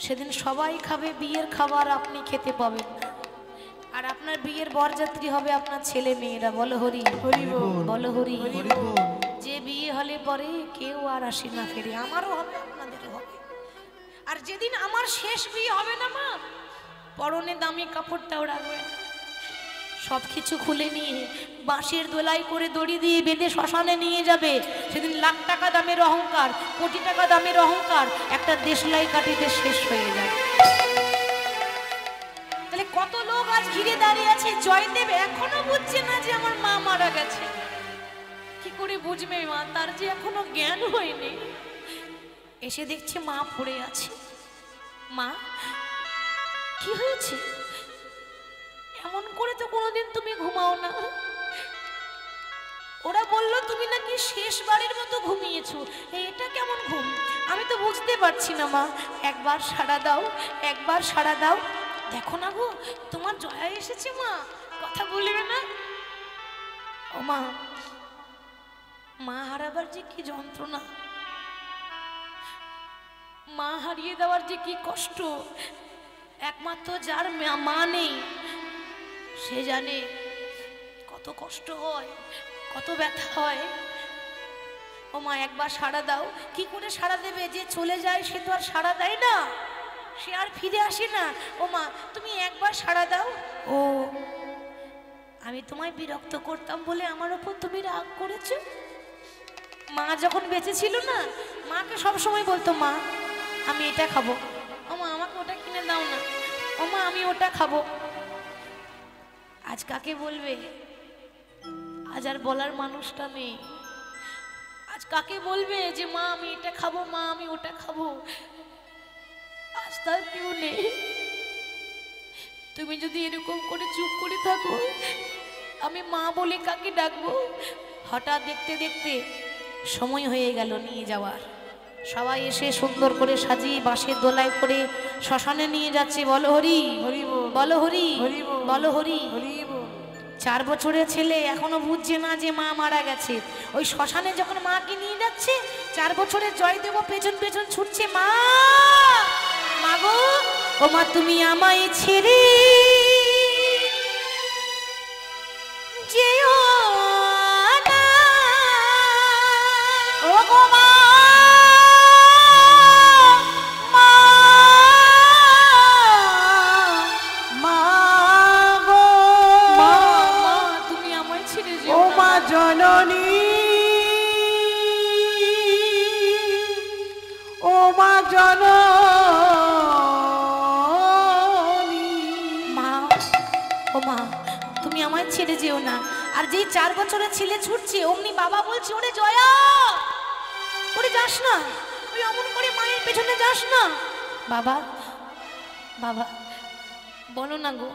সেদিন সবাই খাবে বিয়ের খাবার, আপনি খেতে পাবেন না। আর আপনার বিয়ের বরযাত্রী হবে আপনার ছেলে মেয়েরা। বলো হরি হরি বল, বলো হরি হরি বল। যে বিয়ে হলে পরে কেউ আর আসে না ফিরে, আমারও হবে আপনাদেরও হবে। আর যেদিন আমার শেষ বিয়ে হবে না মা, পরনে দামি কাপড়টাও রাখবে, সব কিছু খুলে নিয়ে বাঁশের দোলাই করে দড়ি দিয়ে বেঁধে শ্মশানে নিয়ে যাবে। সেদিন লাখ টাকা দামের অহংকার, কোটি টাকা দামের অহংকার একটা দেশলাই কাটিতে শেষ হয়ে যায়। তাহলে কত লোক আজ ঘিরে দাঁড়িয়ে আছে, জয়দেব এখনো বুঝছে না যে আমার মা মারা গেছে। কি করে বুঝবে মা? তার যে এখনো জ্ঞান হয়নি। এসে দেখছে মা পড়ে আছে। মা কি হয়েছে? এমন করে তো কোনোদিন তুমি ঘুমাও না। ওরা বলল তুমি নাকি শেষবারের মতো ঘুমিয়েছো। এটা কেমন ঘুম? আমি তো বুঝতে পারছি না মা। একবার সাড়া দাও, একবার সাড়া দাও। দেখো না গো, তোমার জয়া এসেছে মা, কথা বলবে না? ও মা, মা হারাবার যে কি যন্ত্রণা, মা হারিয়ে দেওয়ার যে কি কষ্ট, একমাত্র যার মা নেই সে জানে কত কষ্ট হয়, কত ব্যথা হয়। ও মা, একবার সাড়া দাও। কি করে সাড়া দেবে? যে চলে যায় সে তো আর সাড়া দেয় না, সে আর ফিরে আসে না। ও মা, তুমি একবার সাড়া দাও। ও, আমি তোমায় বিরক্ত করতাম বলে আমার ওপর তুমি রাগ করেছো? মা যখন বেঁচে ছিল না, মাকে সবসময় বলতো মা আমি এটা খাবো, ও মা আমাকে ওটা কিনে দাও না, ও মা আমি ওটা খাবো। আজ কাকে বলবে? আজ আর বলার মানুষটা নেই। আজ কাকে বলবে যে মা আমি এটা খাবো, মা আমি ওটা খাবো? আজ তার কেউ নেই। তুমি যদি এরকম করে চুপ করে থাকো, আমি মা বলে কাকে ডাকবো? হঠাৎ দেখতে দেখতে সময় হয়ে গেল নিয়ে যাওয়ার। সবাই এসে সুন্দর করে সাজিয়ে বাঁশের দোলায় করে শ্মশানে নিয়ে যাচ্ছে। বলো হরি হরি বল, বলো হরি হরি বল, বলো হরি হরি বল। 4 বছরের ছেলে এখনো বুঝছে না যে মা মারা গেছে। ওই শ্মশানে যখন মাকে নিয়ে যাচ্ছে, 4 বছরের জয়দেব পেছন পেছন ছুটছে, মা মা গো, ও মা তুমি আমায় ছেড়ে যেও না, ও গো মা, মা মা গো, মা মা তুমি আমায় ছেড়ে যেও না, ও মা জননী, ও মা জননী, মা ও মা তুমি আমায় ছেড়ে যেও না। আর যেই 4 বছরের ছেলে ছুটছে, অমনি বাবা বলছে ওরে জয়া, ওরে যাস না, তুই অমন করে মায়ের পেছনে যাস না। বাবা বাবা বলো না গো,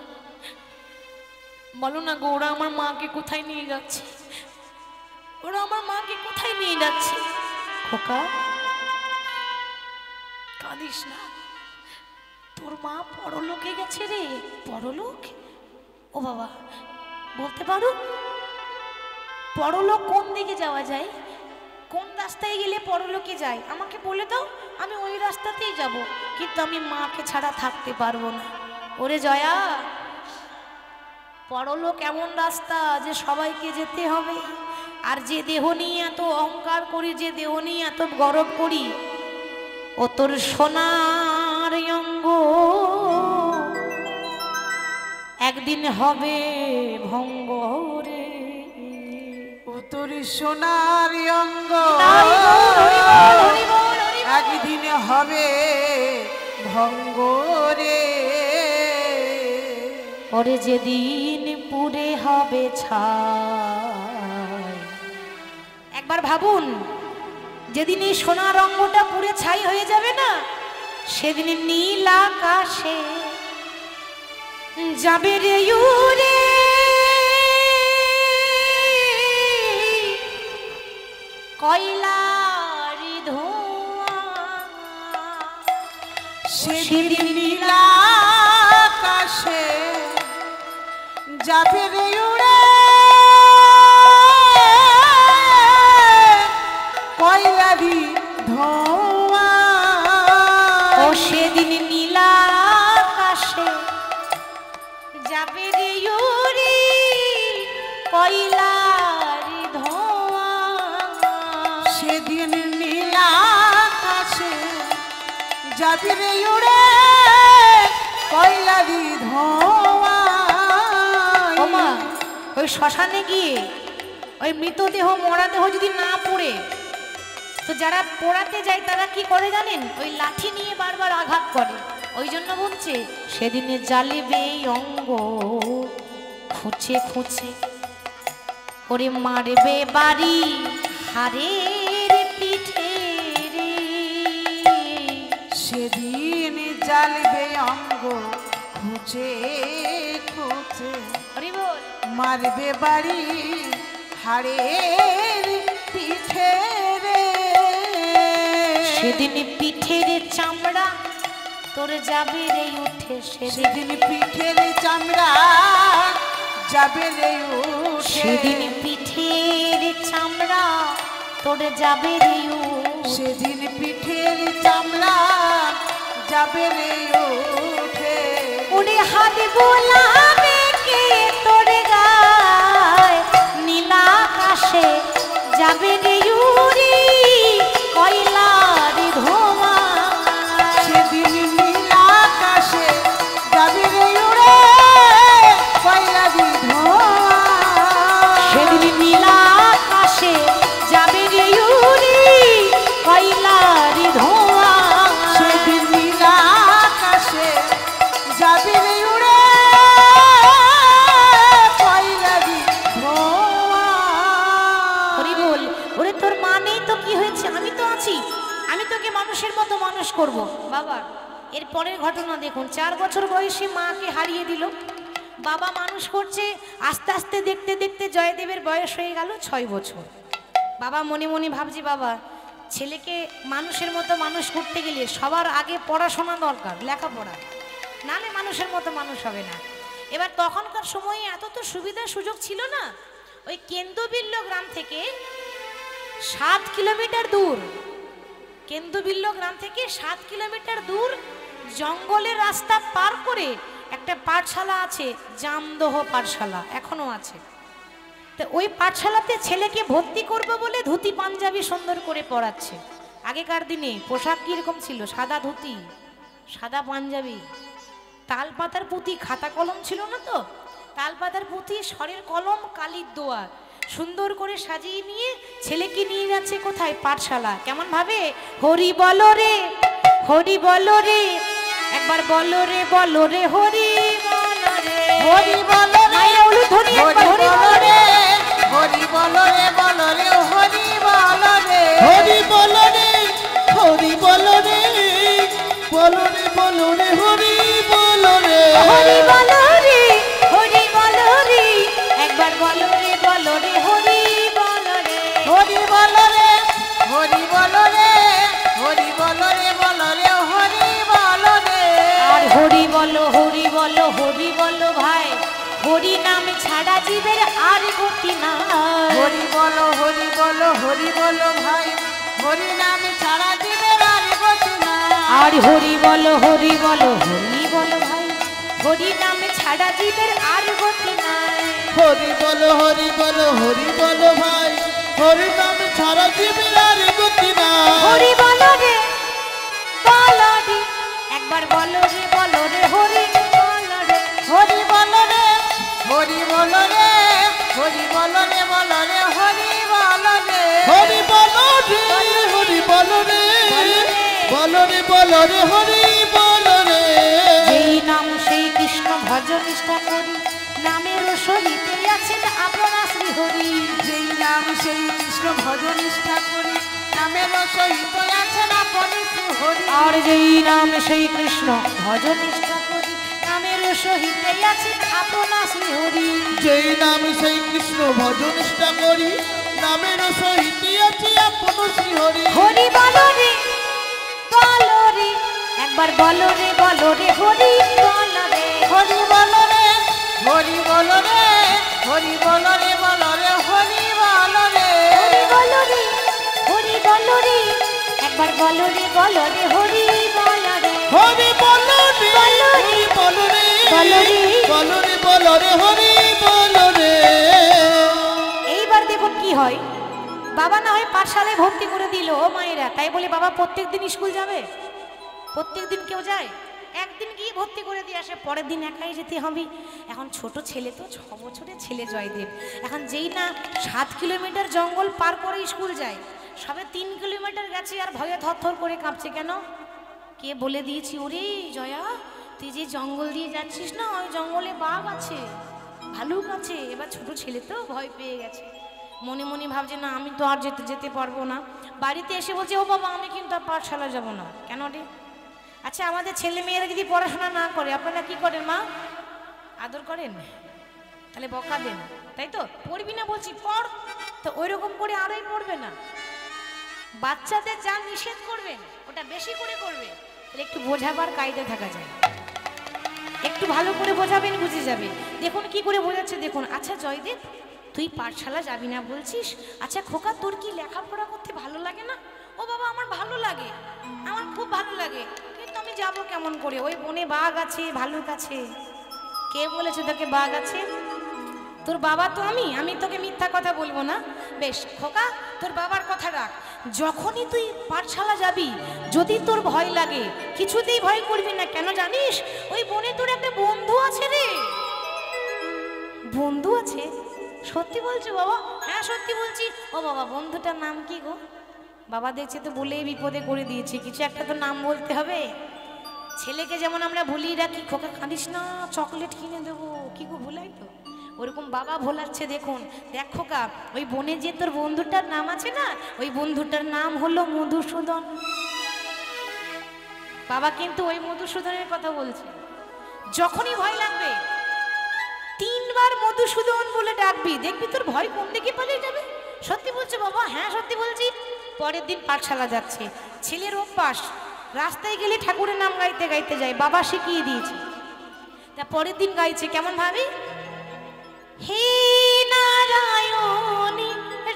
বলো না গো, ওরা আমার মাকে কোথায় নিয়ে যাচ্ছে? ওরা আমার মাকে কোথায় নিয়ে যাচ্ছে? খোকা কাঁদিস না, তোর মা পরলোকে গেছে রে। পরলোক? ও বাবা, বলতে পারো পরলোক কোন দিকে যাওয়া যায়? কোন রাস্তায় গেলে পরলোকে যায়? আমাকে বলে দাও, আমি ওই রাস্তাতেই যাব, কিন্তু আমি মাকে ছাড়া থাকতে পারবো না। ওরে জয়া, পরলোক এমন রাস্তা যে সবাইকে যেতে হবে। আর যে দেহ নিয়ে এত অহংকার করি, যে দেহ নিয়ে এত গর্ব করি, ও তোর সোনার অঙ্গ একদিন হবে ভঙ্গ রে। ও তোর সোনার অঙ্গ একদিন হবে ভঙ্গ রে। ওরে যেদিন পুড়ে হবে ছাই, একবার ভাবুন, যেদিন এই সোনার অঙ্গটা পুড়ে ছাই হয়ে যাবে না, সেদিন নীল আকাশে যাবে রে উড়ে কয়লারি ধোঁয়া। সেদিন নীল আকাশে যাবে রে উড়ে কয়লারি ধোঁয়া। ও সেদিন নীলা আকাশে যাবে রে ইউরি কয়লারি ধোঁয়া। সেদিন নীলা আকাশে যাবে রে উড়ে কয়লারি ধোঁয়া। ওমা ওই শ্মশানে গিয়ে ওই মৃতদেহ মরা দেহ যদি না পড়ে, তো যারা পোড়াতে যায় তারা কি করে জানেন? ওই লাঠি নিয়ে বারবার আঘাত করে। ওই জন্য বলছে সেদিনে জ্বালিবে অঙ্গ খুঁচে খুঁচে, ওরে মারবে বাড়ি হারের পিঠে রে। সেদিন জ্বালবে অঙ্গ খুঁজে খুঁজে, হরি বল। মারবে বাড়ি হাড়ের পিঠে রে। সেদিন পিঠের চামড়া তোর যাবে রে উঠে, সেদিন পিঠের চামড়া যাবে রে উঠে। সেদিন পিঠের চামড়া তোর যাবে রে উঠে। সেদিন পিঠের চামড়া যাবে রে উঠে। ওরে হাত বোলাবে কে তোর গায়, নীলা আকাশে যাবে রে ইউরি কয়লার ধোঁয়া। সেদিন নীলা আকাশে যাবে রে উড়ে কয়লারি ধোঁয়া। সেদিন নীলা আকাশে যাবে রে ইউরি কয়লার ধোঁয়া। সেদিন নীলা আকাশে যাবে রে উড়ে কয়লারি ধোঁয়া। হরি বল। ওরে তোর মা নেই তো কি হয়েছে, আমি তো আছি, আমি তোকে মানুষের মতো মানুষ করব। বাবা এর পরের ঘটনা দেখুন, 4 বছর বয়সে মাকে হারিয়ে দিল, বাবা মানুষ করছে। আস্তে আস্তে দেখতে দেখতে জয়দেবের বয়স হয়ে গেল 6 বছর। বাবা মনে মনে ভাবছি, বাবা ছেলেকে মানুষের মতো মানুষ করতে গেলে সবার আগে পড়াশোনা দরকার, লেখাপড়া, নালে মানুষের মতো মানুষ হবে না। এবার তখনকার সময়ে এত তো সুবিধা সুযোগ ছিল না। ওই কেন্দুবিল্ল গ্রাম থেকে 7 কিলোমিটার দূর, কেন্দুবিল্ল গ্রাম থেকে 7 কিলোমিটার দূর জঙ্গলের রাস্তা পার করে একটা পাঠশালা আছে, জামদহ পাঠশালা, এখনো আছে। তো ওই পাঠশালাতে ছেলেকে ভর্তি করবে বলে ধুতি পাঞ্জাবি সুন্দর করে পড়াচ্ছে। আগেকার দিনে পোশাক কিরকম ছিল? সাদা ধুতি, সাদা পাঞ্জাবি, তাল পাতার পুঁতি, খাতা কলম ছিল না তো, তাল পাতার পুঁতি, স্বরের কলম, কালির দোয়া, সুন্দর করে সাজিয়ে নিয়ে ছেলেকে নিয়ে যাচ্ছে কোথায়? পাঠশালা। কেমন ভাবে? হরি বলো রে, হরি বলো রে, একবার বলো রে, বলো রে, হরি বলো রে, হরি বলো রে, মায়েরা উলুধ্বনি একবার হরি বলো রে, হরি বলো রে, বলো রে, হরি বলো রে, হরি বলো রে, হরি বলো রে, বলো রে, বলো রে, হরি বলো রে, হরি বলো রে, হরি বলো রে, একবার বলো রে, বলো রে, হরি বলো রে, হরি বলো রে, হরি বলো রে, হরি বলো রে, বলো রে, হরি বলো রে। আর হরি বলো, হরি বলো, হরি বলো ভাই, হরি নাম ছাড়া জীবের আর গতি নাই। হরি বলো, হরি বলো, হরি বলো ভাই, হরি নাম ছাড়া জীবের আর গতি নাই। আর হরি বলো, হরি বলো, হরি বলো ভাই, হরি নাম ছাড়া জীবের আর গতি নাই। হরি বলো, হরি বলো, হরি বলো ভাই, হরি নাম ছাড়া জীবের আর গতি নাই। হরি বলো রে, বলো রে, একবার বলো রে, বলো রে, হরি বলো রে, হরি বলো রে, হরি বলো রে, হরি বলো রে, বলো রে, হরি বলো রে, হরি বলো রে, হরি বলো রে, বলো রে, বলো রে, হরি বলো রে। যেই নাম সেই কৃষ্ণ ভজ নিষ্ঠা করি, নামের সহিতে আছেন আপনা শ্রী হরি। যেই নাম সেই কৃষ্ণ ভজ নিষ্ঠা করি, নামের সহিত আছেন আপনি শ্রী হরি। আর যেই নাম সেই কৃষ্ণ ভজ নিষ্ঠা করি, নামের সহিতে আছেন আপনা শ্রী হরি। যেই নাম সেই কৃষ্ণ ভজ নিষ্ঠা করি, নামের সহিত আছে আপন শ্রী হরি। হরি বলো রে, বলো রে, একবার বলো রে, বলো রে, হরি বলো রে, হরি বলো রে, হরি বলো রে, হরি বলো রে, বলো রে, হরি বলো রে, হরি বলো রে, হরি বলো রে, একবার বলো রে, বলো রে, হরি বলো রে, রে হরি বলো রে। এইবার দেখুন কি হয়, বাবা না হয় পাঠশালায় ভর্তি করে দিল ও মায়েরা, তাই বলে বাবা প্রত্যেক দিন স্কুল যাবে? প্রত্যেক দিন কেউ যায়? একদিন গিয়ে ভর্তি করে দিয়ে আসে, পরের দিন একাই যেতে হবে। এখন ছোট ছেলে তো, 6 বছরের ছেলে জয়দেব, এখন যেই না 7 কিলোমিটার জঙ্গল পার করে স্কুল যায়, সবে 3 কিলোমিটার গেছে আর ভয়ে থরথর করে কাঁপছে। কেন? কে বলে দিয়েছি, ওরে জয়া তুই যে জঙ্গল দিয়ে যাচ্ছিস না, ওই জঙ্গলে বাঘ আছে, ভালুক আছে। এবার ছোট ছেলে তো ভয় পেয়ে গেছে, মনে মনে ভাবছে না আমি তো আর যেতে পারবো না। বাড়িতে এসে বলছে, ও বাবা আমি কিন্তু আর পাঠশালা যাবো না। কেন রে? আচ্ছা আমাদের ছেলে মেয়েরা যদি পড়াশোনা না করে আপনারা কি করেন মা? আদর করেন? তাহলে বকা দেন, তাই তো? পড়বি না বলছি পড়, তো ওই রকম করে আরই পড়বে না। বাচ্চাদের যা নিষেধ করবেন ওটা বেশি করে করবে, তাহলে একটু বোঝাবার কায়দা থাকা যায়। একটু ভালো করে বোঝাবেন, বুঝে যাবে। দেখুন কি করে বোঝাচ্ছে দেখুন। আচ্ছা জয়দেব তুই পাঠশালা যাবি না বলছিস, আচ্ছা খোকা তোর কি লেখাপড়া করতে ভালো লাগে না? ও বাবা আমার ভালো লাগে, আমার খুব ভালো লাগে, কিন্তু আমি যাব কেমন করে? ওই বনে বাঘ আছে, ভালুক আছে। কে বলেছে তোকে বাঘ আছে? তোর বাবা তো আমি তোকে মিথ্যা কথা বলবো না। বেশ খোকা তোর বাবার কথা রাখ, যখনই তুই পাঠশালা যাবি যদি তোর ভয় লাগে কিছুতেই ভয় করবি না। কেন জানিস? ওই বনে তোর একটা বন্ধু আছে রে। বন্ধু আছে? সত্যি বলছো বাবা? হ্যাঁ সত্যি বলছি। ও বাবা বন্ধুটার নাম কি গো? বাবা দেখছে তো বলেই বিপদে করে দিয়েছি, কিছু একটা তো নাম বলতে হবে। ছেলেকে যেমন আমরা ভুলিয়ে রাখি, খোকা কাঁদিস না চকলেট কিনে দেবো, কি গো ভুলাই তো? ওরকম বাবা ভোলাচ্ছে। দেখুন দেখ খোকা, ওই বনে যে তোর বন্ধুটার নাম আছে না, ওই বন্ধুটার নাম হলো মধুসূদন। বাবা কিন্তু ওই মধুসূদনের কথা বলছে। যখনই ভয় লাগবে 3 বার মধুসূদন বলে ডাকবি, দেখবি তোর ভয় কোন দিকে পালিয়ে যাবে। সত্যি বলছো বাবা? হ্যাঁ সত্যি বলছি। পরের দিন পাঠশালা যাচ্ছে, ছেলের অভ্যাস রাস্তায় গেলে ঠাকুরের নাম গাইতে গাইতে যায়, বাবা শিখিয়ে দিয়েছে। তা পরের দিন গাইছে কেমন ভাবি, হে নারায়ণী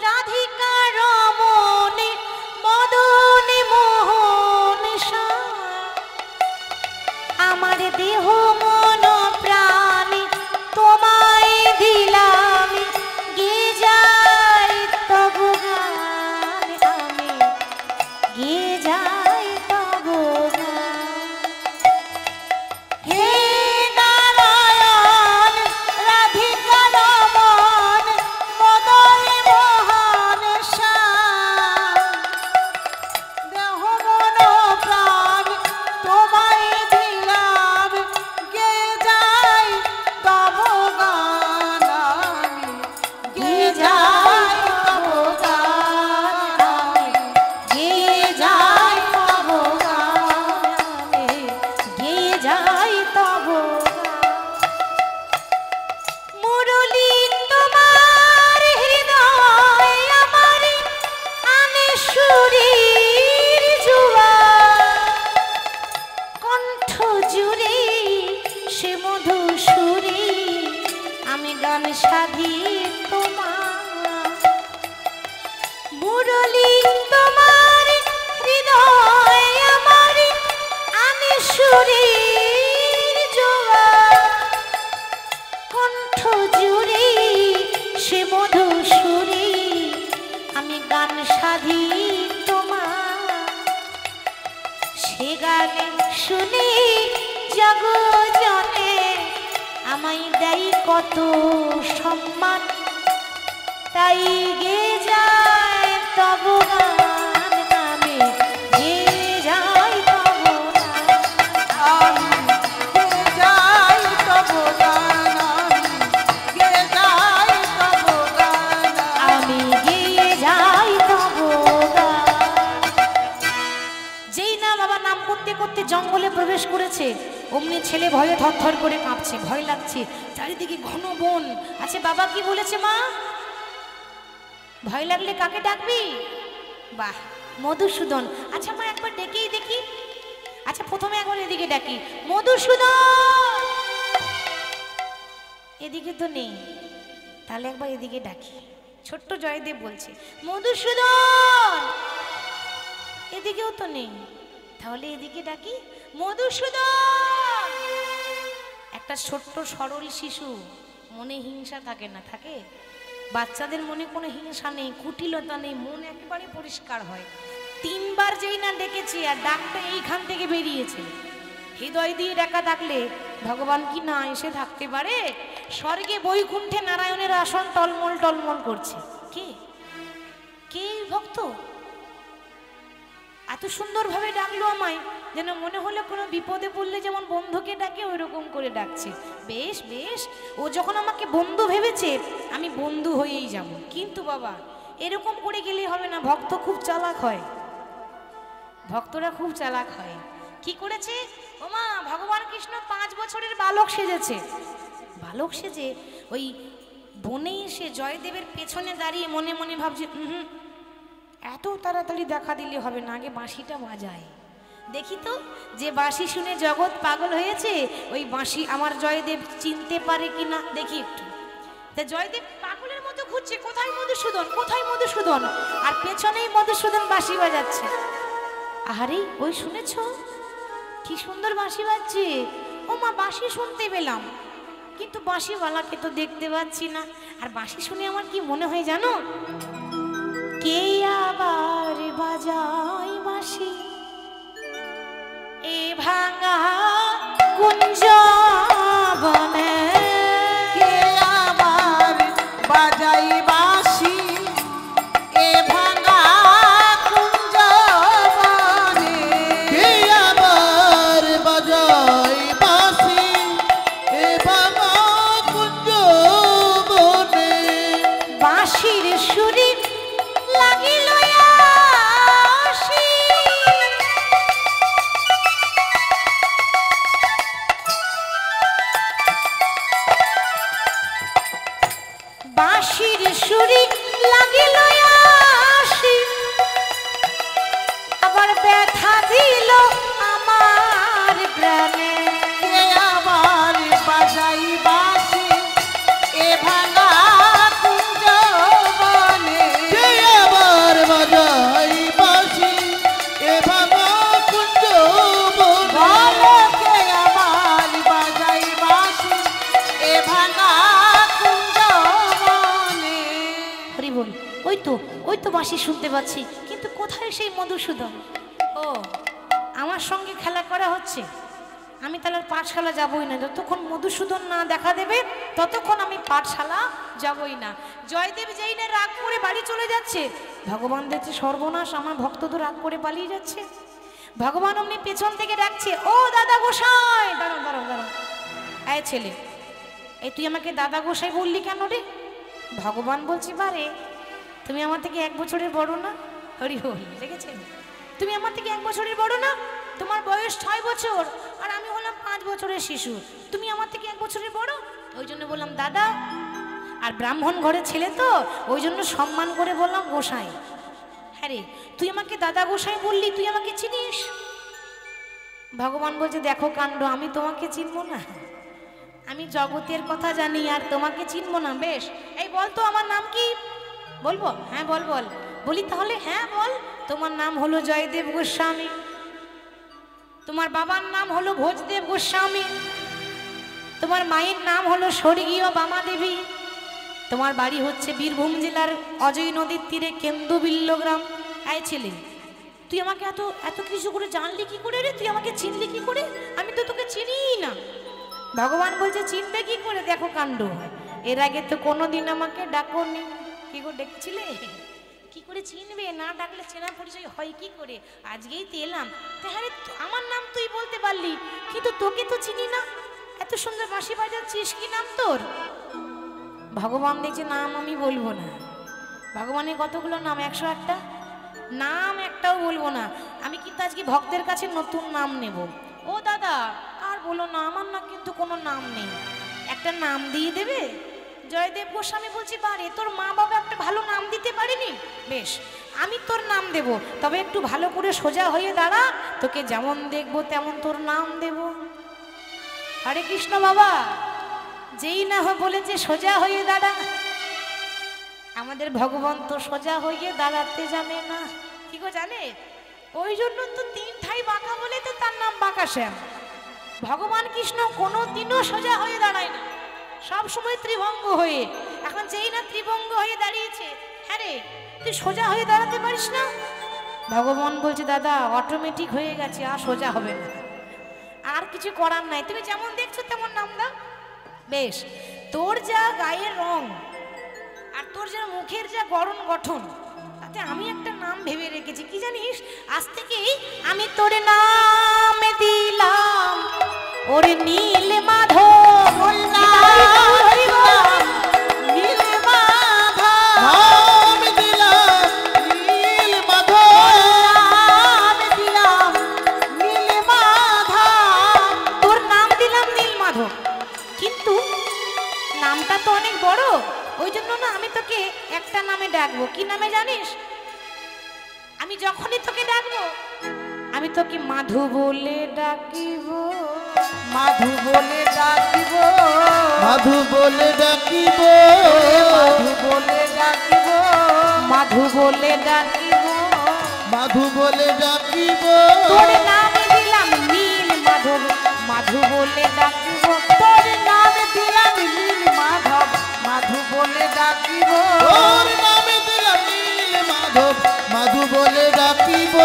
রাধিকা রমণী মদনে মোহন আমার দেহ মন প্রাণী তোমায় দিলাম, গে যাই তবু গান আমি, গে যাই তবু গান। হে নারায়ণ রাধিকা রমণ মদনে মোহন দেহ মন প্রাণ তোমায় দিলাম, গে যাই তবু গান আমি, গে যাই তবু গান আমি, গে যাই তবু গান আমি, গে যাই তবু মুরলী তোমার হৃদয় আমার আনে সুরের জুয়া, কণ্ঠ জুড়ে সে মধু সুরে আমি গান সাধি তোমার। মুরলী তোমার হৃদয় আমার আনে সুরের জোয়া, কণ্ঠ জুড়ে সে মধু সুরে আমি গান সাধি তোমার। সে গান শুনে জগজনে আমায় দেয় কত সম্মান, তাই গে যায় তবু গান আমি, গে যাই তবু গান আমি গে যাই তবু গান আমি, গে যাই তবু গান আমি, গে যাই তবু গান। যেই না বাবা নাম করতে করতে জঙ্গলে প্রবেশ করেছে, অমনি ছেলে ভয়ে থরথর করে কাঁপছে, ভয় লাগছে, চারিদিকে ঘন বন আছে। বাবা কি বলেছে মা? ভয় লাগলে কাকে ডাকবি? বাহ মধুসূদন। আচ্ছা মা একবার ডেকেই দেখি। আচ্ছা প্রথমে একবার এদিকে ডাকি, মধুসূদন। এদিকে তো নেই, তাহলে একবার এদিকে ডাকি। ছোট্ট জয়দেব বলছে মধুসূদন, এদিকেও তো নেই, তাহলে এদিকে ডাকি, মধুসূদন। একটা ছোট্ট সরল শিশু মনে হিংসা থাকে না? থাকে। বাচ্চাদের মনে কোনো হিংসা নেই, কুটিলতা নেই, মন একেবারে পরিষ্কার হয়। 3 বার যেই না ডেকেছে আর ডাকটা এইখান থেকে বেরিয়েছে, হৃদয় দিয়ে ডাকা ডাকলে ভগবান কি না এসে থাকতে পারে? স্বর্গে বৈকুণ্ঠে নারায়ণের আসন টলমল টলমল করছে। কে কে ভক্ত? এত সুন্দরভাবে ডাকলো আমায়, যেন মনে হলো কোনো বিপদে পড়লে যেমন বন্ধুকে ডাকে ওই রকম করে ডাকছে। বেশ বেশ, ও যখন আমাকে বন্ধু ভেবেছে আমি বন্ধু হয়েই যাব। কিন্তু বাবা এরকম করে গেলে হবে না, ভক্ত খুব চালাক হয়, ভক্তরা খুব চালাক হয়। কি করেছে? ওমা ভগবান কৃষ্ণ 5 বছরের বালক সেজেছে। বালক সেজে ওই বনে এসে জয়দেবের পেছনে দাঁড়িয়ে মনে মনে ভাবছে, এত তাড়াতাড়ি দেখা দিলে হবে না, আগে বাঁশিটা বাজায় দেখি তো, যে বাঁশি শুনে জগৎ পাগল হয়েছে ওই বাঁশি আমার জয়দেব চিনতে পারে কিনা দেখি একটু। তা জয়দেব পাগলের মতো ঘুরছে, কোথায় মধুসূদন, কোথায় মধুসূদন, আর পেছনেই মধুসূদন বাঁশি বাজাচ্ছে। আহারে ওই শুনেছ কি সুন্দর বাঁশি বাজছে? ও মা বাঁশি শুনতে পেলাম, কিন্তু বাঁশিওয়ালাকে তো দেখতে পাচ্ছি না। আর বাঁশি শুনে আমার কি মনে হয় জানো? কে আবার বাজায় বাঁশি এ ভাঙা কুঞ্জ বনে, কে আবার বাজাই বাঁশি এ ভাঙা কুঞ্জ বনে, কে আবার বাজাই বাঁশি এ ভাঙা কুঞ্জ বনে, বাঁশির সুরে লাগিল আসি, বাঁশির সুরে লাগিল আসি, আবার ব্যথা দিল আমার প্রাণে, কে আবার বাজাই বাঁশি এ ভাঙা কুঞ্জ বনে, কে আবার বাজাই বাঁশি এ ভাঙা কুঞ্জ বনে, কে আবার বাজাই বাঁশি এ ভাঙা কুঞ্জ বনে। হরি বল। ওই তো বাঁশি শুনতে পাচ্ছি, কিন্তু কোথায় সেই মধুসূদন? ও আমার সঙ্গে খেলা করা হচ্ছে। আমি তাহলে পাঠশালা যাবই না, যতক্ষণ মধুসূদন না দেখা দেবে ততক্ষণ আমি পাঠশালা যাবই না। জয়দেব যেই না রাগ করে বাড়ি চলে যাচ্ছে, ভগবান দেখছে সর্বনাশ, আমার ভক্ত তো রাগ করে পালিয়ে যাচ্ছে। ভগবান অমনি পেছন থেকে ডাকছে, ও দাদা গোসাই, দাঁড়াও দাঁড়াও দাঁড়াও, এই ছেলে, এই তুই আমাকে দাদা গোসাই বললি কেন রে? ভগবান বলছি, বারে তুমি আমার থেকে 1 বছরের বড় না? হরি বল, দেখেছেন? তুমি আমার থেকে 1 বছরের বড় না? তোমার বয়স 6 বছর আর আমি হলাম 5 বছরের শিশু, তুমি আমার থেকে 1 বছরের বড়, ওই জন্য বললাম দাদা। আর ব্রাহ্মণ ঘরের ছেলে তো ওই জন্য সম্মান করে বললাম গোসাই। হ্যাঁ রে, তুই আমাকে দাদা গোসাই বললি, তুই আমাকে চিনিস? ভগবান বলছে, দেখো কাণ্ড, আমি তোমাকে চিনবো না? আমি জগতের কথা জানি আর তোমাকে চিনবো না? বেশ, এই বল তো আমার নাম কি? বলবো? হ্যাঁ বল বল। বলি তাহলে হ্যাঁ বল। তোমার নাম হলো জয়দেব গোস্বামী, তোমার বাবার নাম হলো ভোজদেব গোস্বামী, তোমার মায়ের নাম হলো স্বর্গীয় বামা দেবী, তোমার বাড়ি হচ্ছে বীরভূম জেলার অজয় নদীর তীরে কেন্দুবিল্ল গ্রাম। এই ছেলে, তুই আমাকে এত এত কিছু করে জানলি কি করে রে? তুই আমাকে চিনলি কি করে? আমি তো তোকে চিনিই না। ভগবান বলছে, চিনবে কি করে? দেখো কাণ্ড, এর আগে তো কোনোদিন আমাকে ডাকোনি। কি করে ডেকেছিলে? কি করে চিনবে? না ডাকলে চেনা পরিচয় হয় কি করে? আজকেই তো এলাম। তাহলে আমার নাম তুই বলতে পারলি, কিন্তু তোকে তো চিনি না। এত সুন্দর বাঁশি বাজাচ্ছিস, কি নাম তোর? ভগবান দেখছে নাম আমি বলবো না। ভগবানের কতগুলো নাম? 101টা নাম, একটাও বলবো না। আমি কিন্তু আজকে ভক্তের কাছে নতুন নাম নেব। ও দাদা, আর বলো না, আমার না কিন্তু কোনো নাম নেই, একটা নাম দিয়ে দেবে? জয়দেব গোস্বামী বলছি, বারে তোর মা বাবা একটা ভালো নাম দিতে পারেনি? বেশ, আমি তোর নাম দেব, তবে একটু ভালো করে সোজা হয়ে দাঁড়া, তোকে যেমন দেখবো তেমন তোর নাম দেব। হরে কৃষ্ণ বাবা। যেই না বলেছে সোজা হয়ে দাঁড়া, আমাদের ভগবান তো সোজা হয়ে দাঁড়াতে জানে না। কি গো জানে? ওই জন্য তো 3 ঠাই বাঁকা বলে তো তার নাম বাঁকা শ্যাম। ভগবান কৃষ্ণ কোনো দিনও সোজা হয়ে দাঁড়ায় না। সব সময় ত্রিভঙ্গ হয়ে, এখন যেই না ত্রিভঙ্গ হয়ে দাঁড়িয়েছে, হ্যাঁ রে তুই সোজা হয়ে দাঁড়াতে পারিস না? ভগবান বলছে দাদা অটোমেটিক হয়ে গেছে, আর সোজা হবে না, আর কিছু করার নাই, তুমি যেমন দেখছো তেমন নাম দাও। বেশ, তোর যা গায়ের রং আর তোর যা মুখের যা গঠন, তাতে আমি একটা নাম ভেবে রেখেছি, কি জানিস? আজ থেকেই আমি তোর নাম দিলাম ওরে নীল মাধব। নীল মাধব দিলাম, নীল মাধব দিলাম, নীল মাধব। তোর নাম দিলাম নীল মাধব, কিন্তু নামটা তো অনেক বড়, ওই জন্য না আমি তোকে একটা নামে ডাকবো। কি নামে জানিস? আমি যখনই তোকে ডাকবো আমি তোকে মাধু বলে ডাকিব, মাধু বলে ডাকিব, মাধু বলে ডাকিব, মাধু বলে ডাকিব, মাধু বলে ডাকিব, মাধু বলে ডাকিব। তোর নাম দিলাম নীল মাধব, মাধু বলে ডাকিব, তোর নাম দিলাম নীল মাধব, মাধু বলে ডাকিব, তোর নামে দিলাম নীল মাধব, মাধু বলে ডাকিব।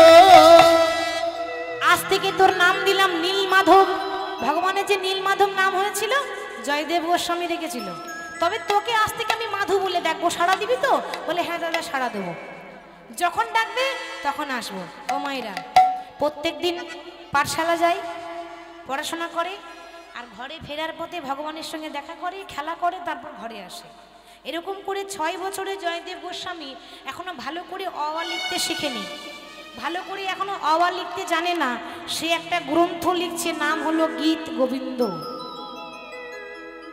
আজ থেকে তোর নাম দিলাম নীল মাধব। ভগবানের যে নীল মাধব নাম হয়েছিল জয়দেব গোস্বামী রেখেছিল, তবে তোকে আজ থেকে আমি মাধু বলে ডাকবো, সাড়া দিবি তো? বলে হ্যাঁ দাদা সাড়া দেবো, যখন ডাকবে তখন আসবো। ও মায়েরা, প্রত্যেক দিন পাঠশালা যাই, পড়াশোনা করে, আর ঘরে ফেরার পথে ভগবানের সঙ্গে দেখা করে, খেলা করে, তারপর ঘরে আসে। এরকম করে 6 বছরে জয়দেব গোস্বামী এখনো ভালো করে অ আ লিখতে শেখেনি, ভালো করে এখনো অ আ লিখতে জানে না। সে একটা গ্রন্থ লিখছে, নাম হলো গীত গোবিন্দ।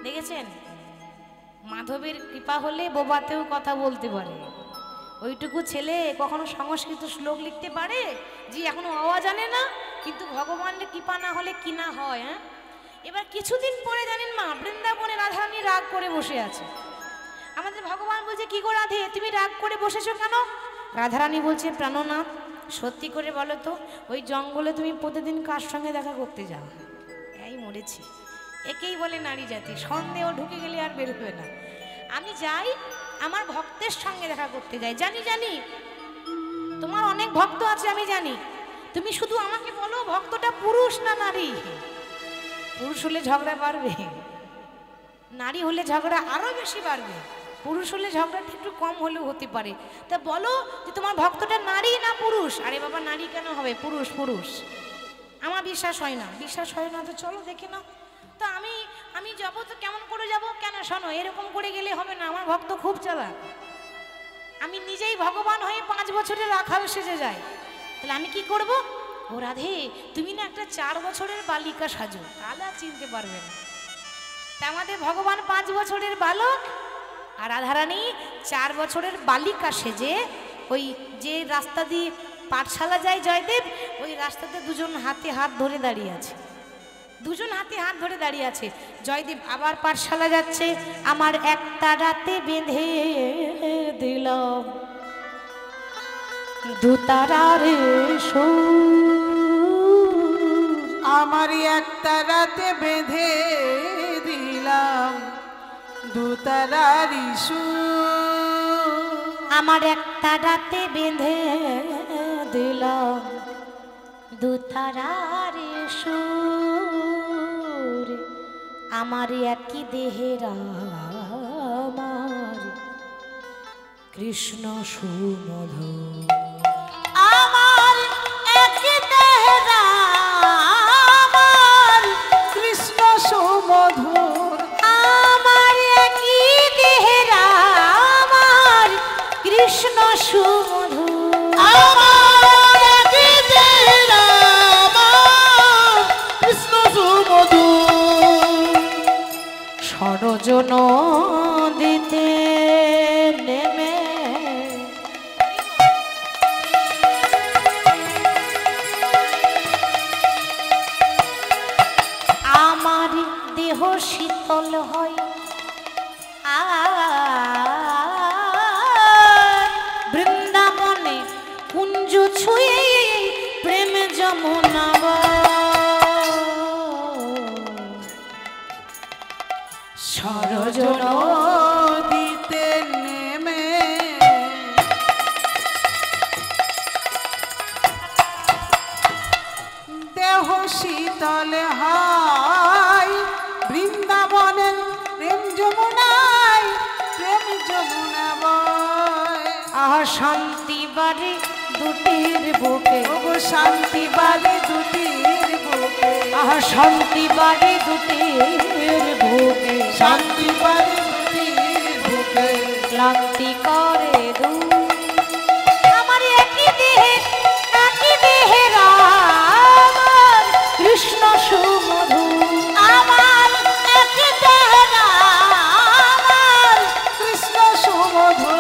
দেখেছেন, মাধবের কৃপা হলে বোবাতেও কথা বলতে পারে। ওইটুকু ছেলে কখনো সংস্কৃত শ্লোক লিখতে পারে যে এখনো অ আ জানে না, কিন্তু ভগবানের কৃপা না হলে কি না হয়। হ্যাঁ, এবার কিছুদিন পরে জানেন মা, বৃন্দাবনে রাধারানী রাগ করে বসে আছে। আমাদের ভগবান বলছে কি গো রাধে, তুমি রাগ করে বসেছো কেন? রাধারানী বলছে প্রাণনাথ, সত্যি করে বলো তো, ওই জঙ্গলে তুমি প্রতিদিন কার সঙ্গে দেখা করতে যাও? এই মরেছি, একেই বলে নারী জাতি, সন্দেহ ঢুকে গেলে আর বের হবে না। আমি যাই আমার ভক্তের সঙ্গে দেখা করতে যাই, জানি জানি তোমার অনেক ভক্ত আছে, আমি জানি, তুমি শুধু আমাকে বলো ভক্তটা পুরুষ না নারী? পুরুষ হলে ঝগড়া বাড়বে, নারী হলে ঝগড়া আরো বেশি বাড়বে, পুরুষ হলে ঝগড়াটা একটু কম হলেও হতে পারে। তা বলো যে তোমার ভক্তটা নারী না পুরুষ? আরে বাবা নারী কেন হবে, পুরুষ পুরুষ। আমার বিশ্বাস হয় না, বিশ্বাস হয় না তো চলো দেখে নাও। তো আমি যাবো তো কেমন করে যাব? কেন শোনো, এরকম করে গেলে হবে না, আমার ভক্ত খুব চালাক। আমি নিজেই ভগবান হয়ে 5 বছরের রাখাল সেজে যাই, তাহলে আমি কি করব? ও রাধে, তুমি না একটা 4 বছরের বালিকা সাজো, তাহলে আর চিনতে পারবে না। তা আমাদের ভগবান 5 বছরের বালক, আর রাধারানী 4 বছরের বালিকা সেজে ওই যে রাস্তা দিয়ে পাঠশালা যায় জয়দেব, ওই রাস্তাতে দুজন হাতে হাত ধরে দাঁড়িয়ে আছে, দুজন হাতে হাত ধরে দাঁড়িয়ে আছে। জয়দেব আবার পাঠশালা যাচ্ছে, আমার একটা রাতে বেঁধে দিলাম দুতারার সুর, আমারই একটা রাতে বেঁধে দিলাম দুতারারি সুর, আমার একটা রাতে বেঁধে দিলাম দুতারার সুর, আমার একই দেহের আমার কৃষ্ণ সুমধুর, আমার একই দেহের আমার কৃষ্ণ সুমধুর, আমার একই দেহের আমার কৃষ্ণ সুমধুর, আমার একই দেহের আমার কৃষ্ণ সুমধুর। সরজন দিতে নেমে আমার দেহ শীতল হয়, বৃন্দাবনে কুঞ্জ ছুঁয়ে প্রেম যমুনা সরজ নদীতে নেমে দেহ শীতল হয় বৃন্দাবনের প্রেম যমুনায় প্রেম যমুনা বয়। আহা শান্তি বাড়ি দুটির বুকে, ওগো শান্তি বাড়ি দুটির বুকে, আহা শান্তি বাড়ি দুটির বুকে, শান্তি বাড়ি দুটির বুকে, ক্লান্তি করে দূর আমার একই দেহের আমার কৃষ্ণ সুমধু, আমার একই দেহের আমার কৃষ্ণ সুমধু,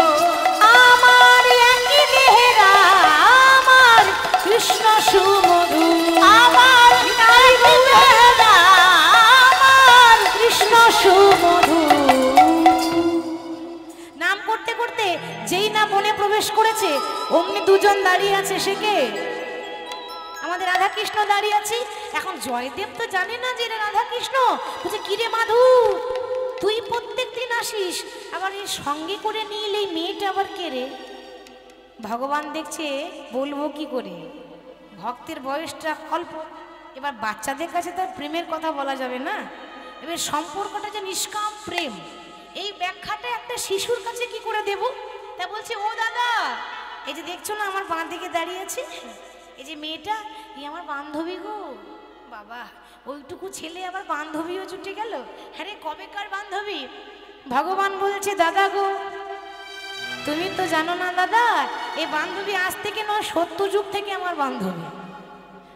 আমার একই দেহের আমার কৃষ্ণ সুমধু, আমার একই দেহের আমার কৃষ্ণ সুমধু। নাম করতে করতে যেই না মনে প্রবেশ করেছে অমনি দুজন দাঁড়িয়ে আছে। সে কে? আমাদের রাধা কৃষ্ণ দাঁড়িয়ে আছে। এখন জয়দেব তো জানে না যে এটা রাধা কৃষ্ণ। বলছে কিরে মাধু, তুই প্রত্যেক দিন আসিস, আবার এই সঙ্গে করে নিয়ে এই মেয়েটা আবার কে রে? ভগবান দেখছে বলবো কি করে, ভক্তের বয়সটা অল্প, এবার বাচ্চাদের কাছে তার প্রেমের কথা বলা যাবে না। এবার সম্পর্কটা যে নিষ্কাম প্রেম, এই ব্যাখ্যাটা একটা শিশুর কাছে কি করে দেব? তা বলছে ও দাদা, এই যে দেখছো না আমার বাঁ দিকে দাঁড়িয়ে আছে, এই যে মেয়েটা, এই আমার বান্ধবী গো। বাবা, ওইটুকু ছেলে আবার বান্ধবীও জুটে গেল। হ্যাঁ রে, কবেকার বান্ধবী? ভগবান বলছে দাদা গো, তুমি তো জানো না দাদা, এই বান্ধবী আজ থেকে নয়, সত্যযুগ থেকে আমার বান্ধবী,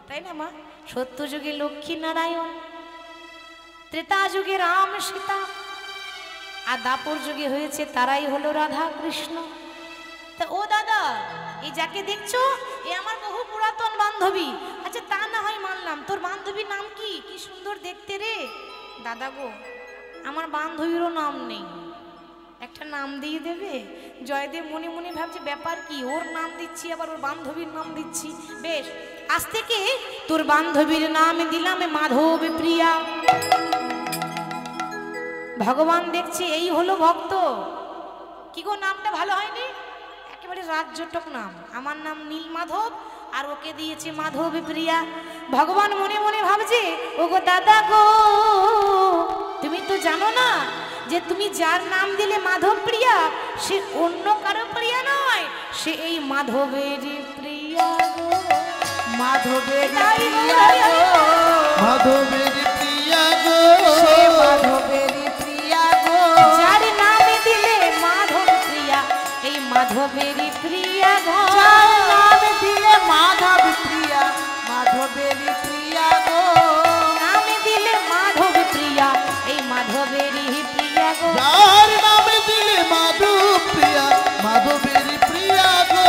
তাই না মা? সত্যযুগে লক্ষ্মী নারায়ণ, ত্রেতা যুগে রাম সীতা, আর দাপর যুগে হয়েছে তারাই হলো রাধা কৃষ্ণ। তা ও দাদা, এই যাকে দেখছো এ আমার বহু পুরাতন বান্ধবী। আচ্ছা তা না হয় মানলাম, তোর বান্ধবীর নাম কি? কি সুন্দর দেখতে রে। দাদা গো, আমার বান্ধবীরও নাম নেই, একটা নাম দিয়ে দেবে? জয়দেব মনে মনে ভাবছে ব্যাপার কি, ওর নাম দিচ্ছি আবার ওর বান্ধবীর নাম দিচ্ছি। বেশ, আজ থেকে তোর বান্ধবীর নাম দিলাম মাধব প্রিয়া। ভগবান দেখছে এই হলো ভক্ত। কি গো, নামটা ভালো হয়নি? একেবারে রাজ্যটক নাম। আমার নাম নীল মাধব, আর ওকে দিয়েছে মাধব প্রিয়া। ভগবান মনে মনে ভাবছে ও গো দাদা গো, তুমি তো জানো না যে তুমি যার নাম দিলে মাধব প্রিয়া, সে অন্য কারো প্রিয়া নয়, সে এই মাধবের প্রিয়া গো। মাধবের প্রিয়া গো, মাধবের প্রিয়া গো, সে মাধবের প্রিয়া গো, যার নামে দিলে মাধব প্রিয়া, এই মাধবের প্রিয়া গো। যার নাম দিলে মাধব প্রিয়া, মাধবের প্রিয়া গো, নামে দিলে মাধব প্রিয়া, এই মাধবের প্রিয়া গো। যার নামে দিলে মাধব প্রিয়া, মাধবের প্রিয়া গো।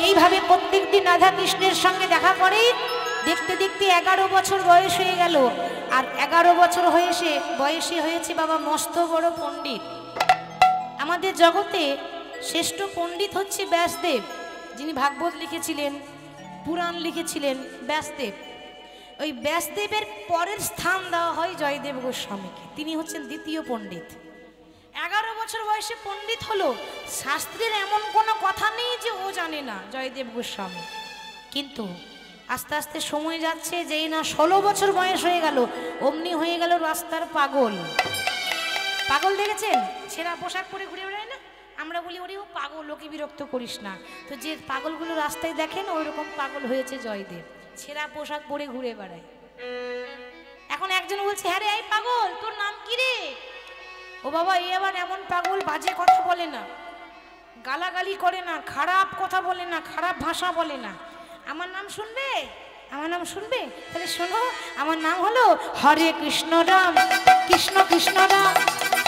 এইভাবে প্রত্যেকদিন রাধা কৃষ্ণের সঙ্গে দেখা করে দেখতে দেখতে 11 বছর বয়স হয়ে গেল। আর 11 বছর বয়সে হয়েছে বাবা মস্ত বড় পণ্ডিত। আমাদের জগতে শ্রেষ্ঠ পণ্ডিত হচ্ছে ব্যাসদেব, যিনি ভাগবত লিখেছিলেন, পুরাণ লিখেছিলেন ব্যাসদেব। ওই ব্যাসদেবের পরের স্থান দেওয়া হয় জয়দেব গোস্বামীকে, তিনি হচ্ছেন দ্বিতীয় পণ্ডিত। 11 বছর বয়সে পণ্ডিত হলো, শাস্ত্রের এমন কোনো কথা নেই যে ও জানে না জয়দেব গোস্বামী। কিন্তু আস্তে আস্তে সময় যাচ্ছে, যেই না 16 বছর বয়স হয়ে গেল, অমনি হয়ে গেল রাস্তার পাগল। পাগল দেখেছেন? ছেঁড়া পোশাক পরে ঘুরে বেড়ায় না? আমরা বলি ওরে ও পাগল, ওকে বিরক্ত করিস না। তো যে পাগলগুলো রাস্তায় দেখেন ওই রকম পাগল হয়েছে জয়দেব, ছেঁড়া পোশাক পরে ঘুরে বেড়ায়। এখন একজন বলছে হ্যাঁ রে এই পাগল, তোর নাম কি রে? ও বাবা, এ আবার এমন পাগল, বাজে কথা বলে না, গালাগালি করে না, খারাপ কথা বলে না, খারাপ ভাষা বলে না। আমার নাম শুনবে? আমার নাম শুনবে? তাহলে শোনো, আমার নাম হলো হরে কৃষ্ণ রাম কৃষ্ণ কৃষ্ণ রাম,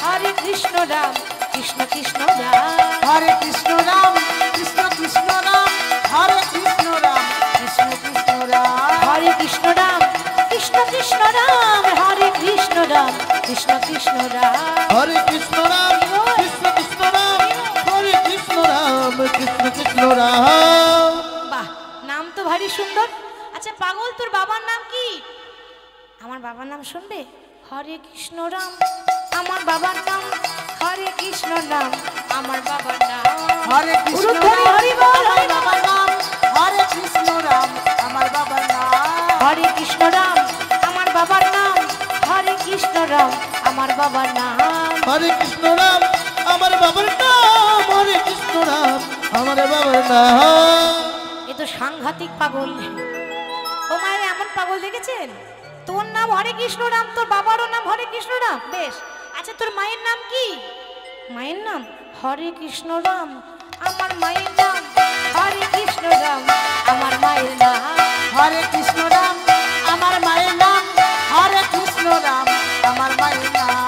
হরে কৃষ্ণ রাম কৃষ্ণ কৃষ্ণ রাম, হরে কৃষ্ণ রাম কৃষ্ণ কৃষ্ণ রাম, হরে কৃষ্ণ রাম কৃষ্ণ কৃষ্ণ রাম, হরে কৃষ্ণ রাম কৃষ্ণ কৃষ্ণ রাম, হরে কৃষ্ণ রাম কৃষ্ণ কৃষ্ণ রাম, হরে কৃষ্ণ রাম কৃষ্ণ কৃষ্ণ রাম, হরে কৃষ্ণ রাম কৃষ্ণ কৃষ্ণ রাম। বাহ, নাম তো ভারী সুন্দর। আচ্ছা পাগল, তোর বাবার নাম কি? আমার বাবার নাম শুনবে? হরে কৃষ্ণ রাম আমার বাবার নাম হরে কৃষ্ণ নাম আমার বাবার নাম হরে কৃষ্ণ উরুধ্বনি হরি বল, আমার বাবার নাম হরে কৃষ্ণ রাম আমার বাবার নাম হরে কৃষ্ণ রাম আমার বাবার নাম হরে কৃষ্ণ রাম আমার বাবার নাম হরে কৃষ্ণ রাম আমার বাবার নাম হরে কৃষ্ণ রাম আমার বাবার নাম। এ তো সাংঘাতিক পাগল। ও মায়ের এমন পাগল দেখেছেন? তোর নাম হরে কৃষ্ণ রাম, তোর বাবারও নাম হরে কৃষ্ণ রাম, বেশ। আচ্ছা তোর মায়ের নাম কি? মায়ের নাম হরে কৃষ্ণ রাম আমার মায়ের নাম হরে কৃষ্ণ রাম আমার মায়ের নাম হরে কৃষ্ণ রাম আমার মায়ের নাম হরে কৃষ্ণ রাম আমার মায়ের নাম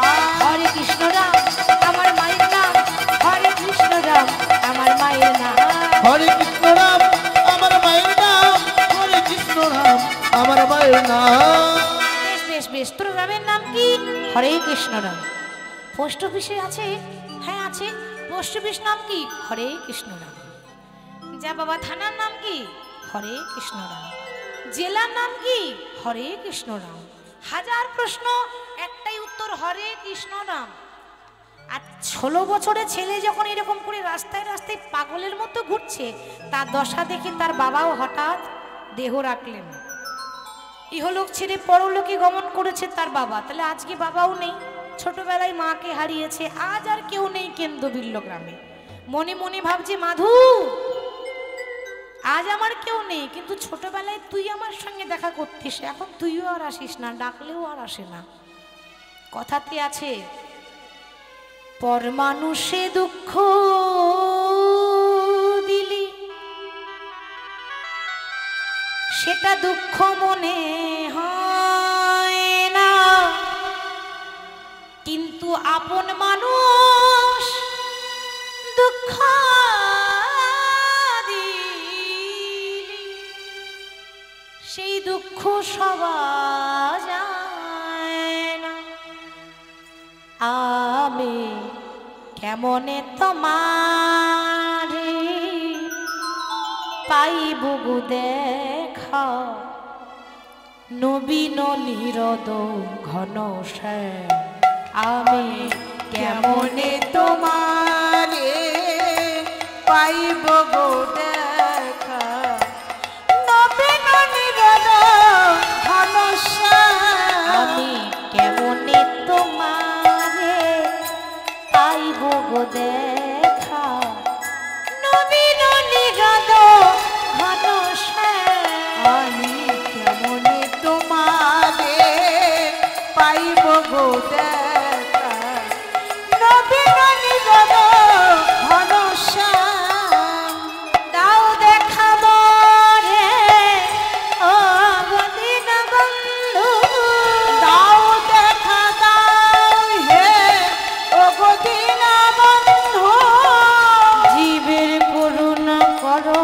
হরে কৃষ্ণ রাম আমার মায়ের নাম হরে কৃষ্ণ রাম আমার মায়ের নাম হরে কৃষ্ণ রাম আমার মায়ের নাম হরে কৃষ্ণ রাম আমার মায়ের নাম। বেশ বেশ বেশ, তোর গ্রামের নাম কি? হরে কৃষ্ণ রাম। পোস্ট অফিসে আছে? হ্যাঁ আছে। পোস্ট অফিস নাম কি? হরে কৃষ্ণ রাম। যা বাবা, থানার নাম কি? হরে কৃষ্ণ রাম। জেলার নাম কি? হরে কৃষ্ণ রাম। হাজার প্রশ্ন, একটাই উত্তর, হরে কৃষ্ণ রাম। আর 16 বছরের ছেলে যখন এরকম করে রাস্তায় রাস্তায় পাগলের মতো ঘুরছে, তার দশা দেখে তার বাবাও হঠাৎ দেহ রাখলেন। ইহলোক ছেড়ে পরলোকে গমন করেছে তার বাবা। তাহলে আজকে বাবাও নেই, ছোটবেলায় মাকে হারিয়েছে, আজ আর কেউ নেই কেন্দ্রবিল্ল গ্রামে। মনে মনে ভাবছে মাধু আজ আমার কেউ নেই, কিন্তু ছোটবেলায় তুই আমার সঙ্গে দেখা করতিস, এখন তুইও আর আসিস না, ডাকলেও আর আসে না। কথাতে আছে পর মানুষে দুঃখ দিলি সেটা দুঃখ মনে হয় না, কিন্তু আপন মানুষ দুঃখ দিলি সেই দুঃখ সবার যায় না। আমি কেমনে তোমারে পাইব গো দেখা, নবীন নিরদ ঘন শ্যাম। আমি কেমনে তোমারে পাইব গো দেখা নবীন নিরদ ঘন শ্যাম। আমি কেমনে তোমারে পাইব গো দেখা, নবীন নিরদ ঘন শ্যাম। আমি কেমনে তোমারে পাইব গো দেখা নবীন নিরদ ঘন শ্যাম। দাও দেখা মরে ও গদিন বন্ধু, দাও দেখা দাও হে ও গো দীনবন্ধু। জীবের করুণা করো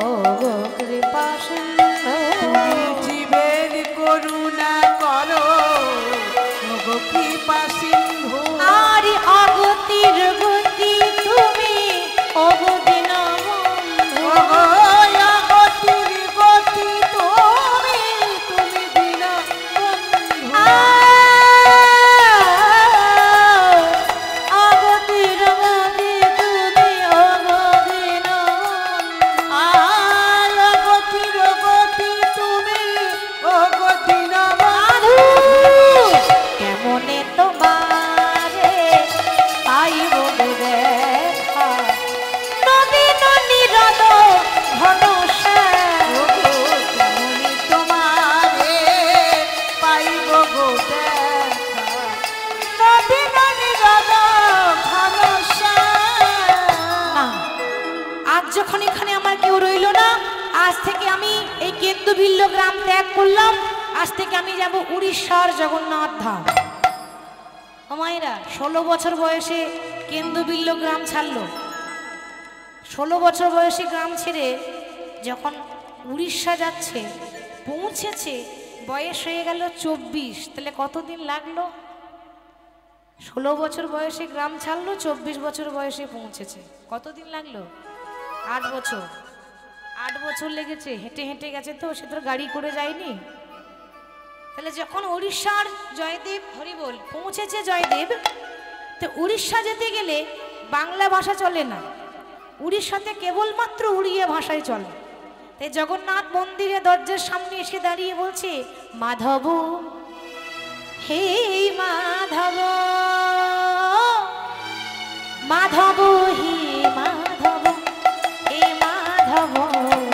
ও গো কৃপা সিন্ধু। তুমি জীবের করুণা করো ও গো কৃপা সিন্ধু। আরি অগতির গতি তুমি ও গো দীনবন্ধু। ও গো অগতির গতি তুমি, তুমি দীনবন্ধু। অগতির গতি তুমি ও গো দীনবন্ধু। আয় অগতির গতি তুমি ও গো দীনবন্ধু। কেমনে তোমারে পাইব গো দেখা, নবীন নিরদ ঘন শ্যাম। ও গো কেমনে তোমারে পাইব গো দেখা নবীন নিরদ ঘন শ্যাম। না, আজ যখন এখানে আমার কেউ রইল না, আজ থেকে আমি এই কেন্দুভিল্ল গ্রাম ত্যাগ করলাম। আজ থেকে আমি যাব উড়িষ্যার জগন্নাথ ধাম। ও মায়েরা, 16 বছর বয়সে কেন্দুভিল্ল গ্রাম ছাড়লো। 16 বছর বয়সে গ্রাম ছেড়ে যখন উড়িষ্যা যাচ্ছে, পৌঁছেছে, বয়স হয়ে গেল 24। তাহলে কতদিন লাগলো? 16 বছর বয়সে গ্রাম ছাড়লো, 24 বছর বয়সে পৌঁছেছে। কতদিন লাগলো? 8 বছর। 8 বছর লেগেছে। হেঁটে হেঁটে গেছে তো, সে তো গাড়ি করে যায়নি। তাহলে যখন উড়িষ্যার জয়দেব হরিবোল পৌঁছেছে জয়দেব, তো উড়িষ্যা যেতে গেলে বাংলা ভাষা চলে না, উড়িষ্যাতে কেবলমাত্র উড়িয়া ভাষায় চলে। তাই জগন্নাথ মন্দিরে দরজার সামনে এসে দাঁড়িয়ে বলছে, মাধব হে মাধব, মাধব হে মাধব, হে মাধব,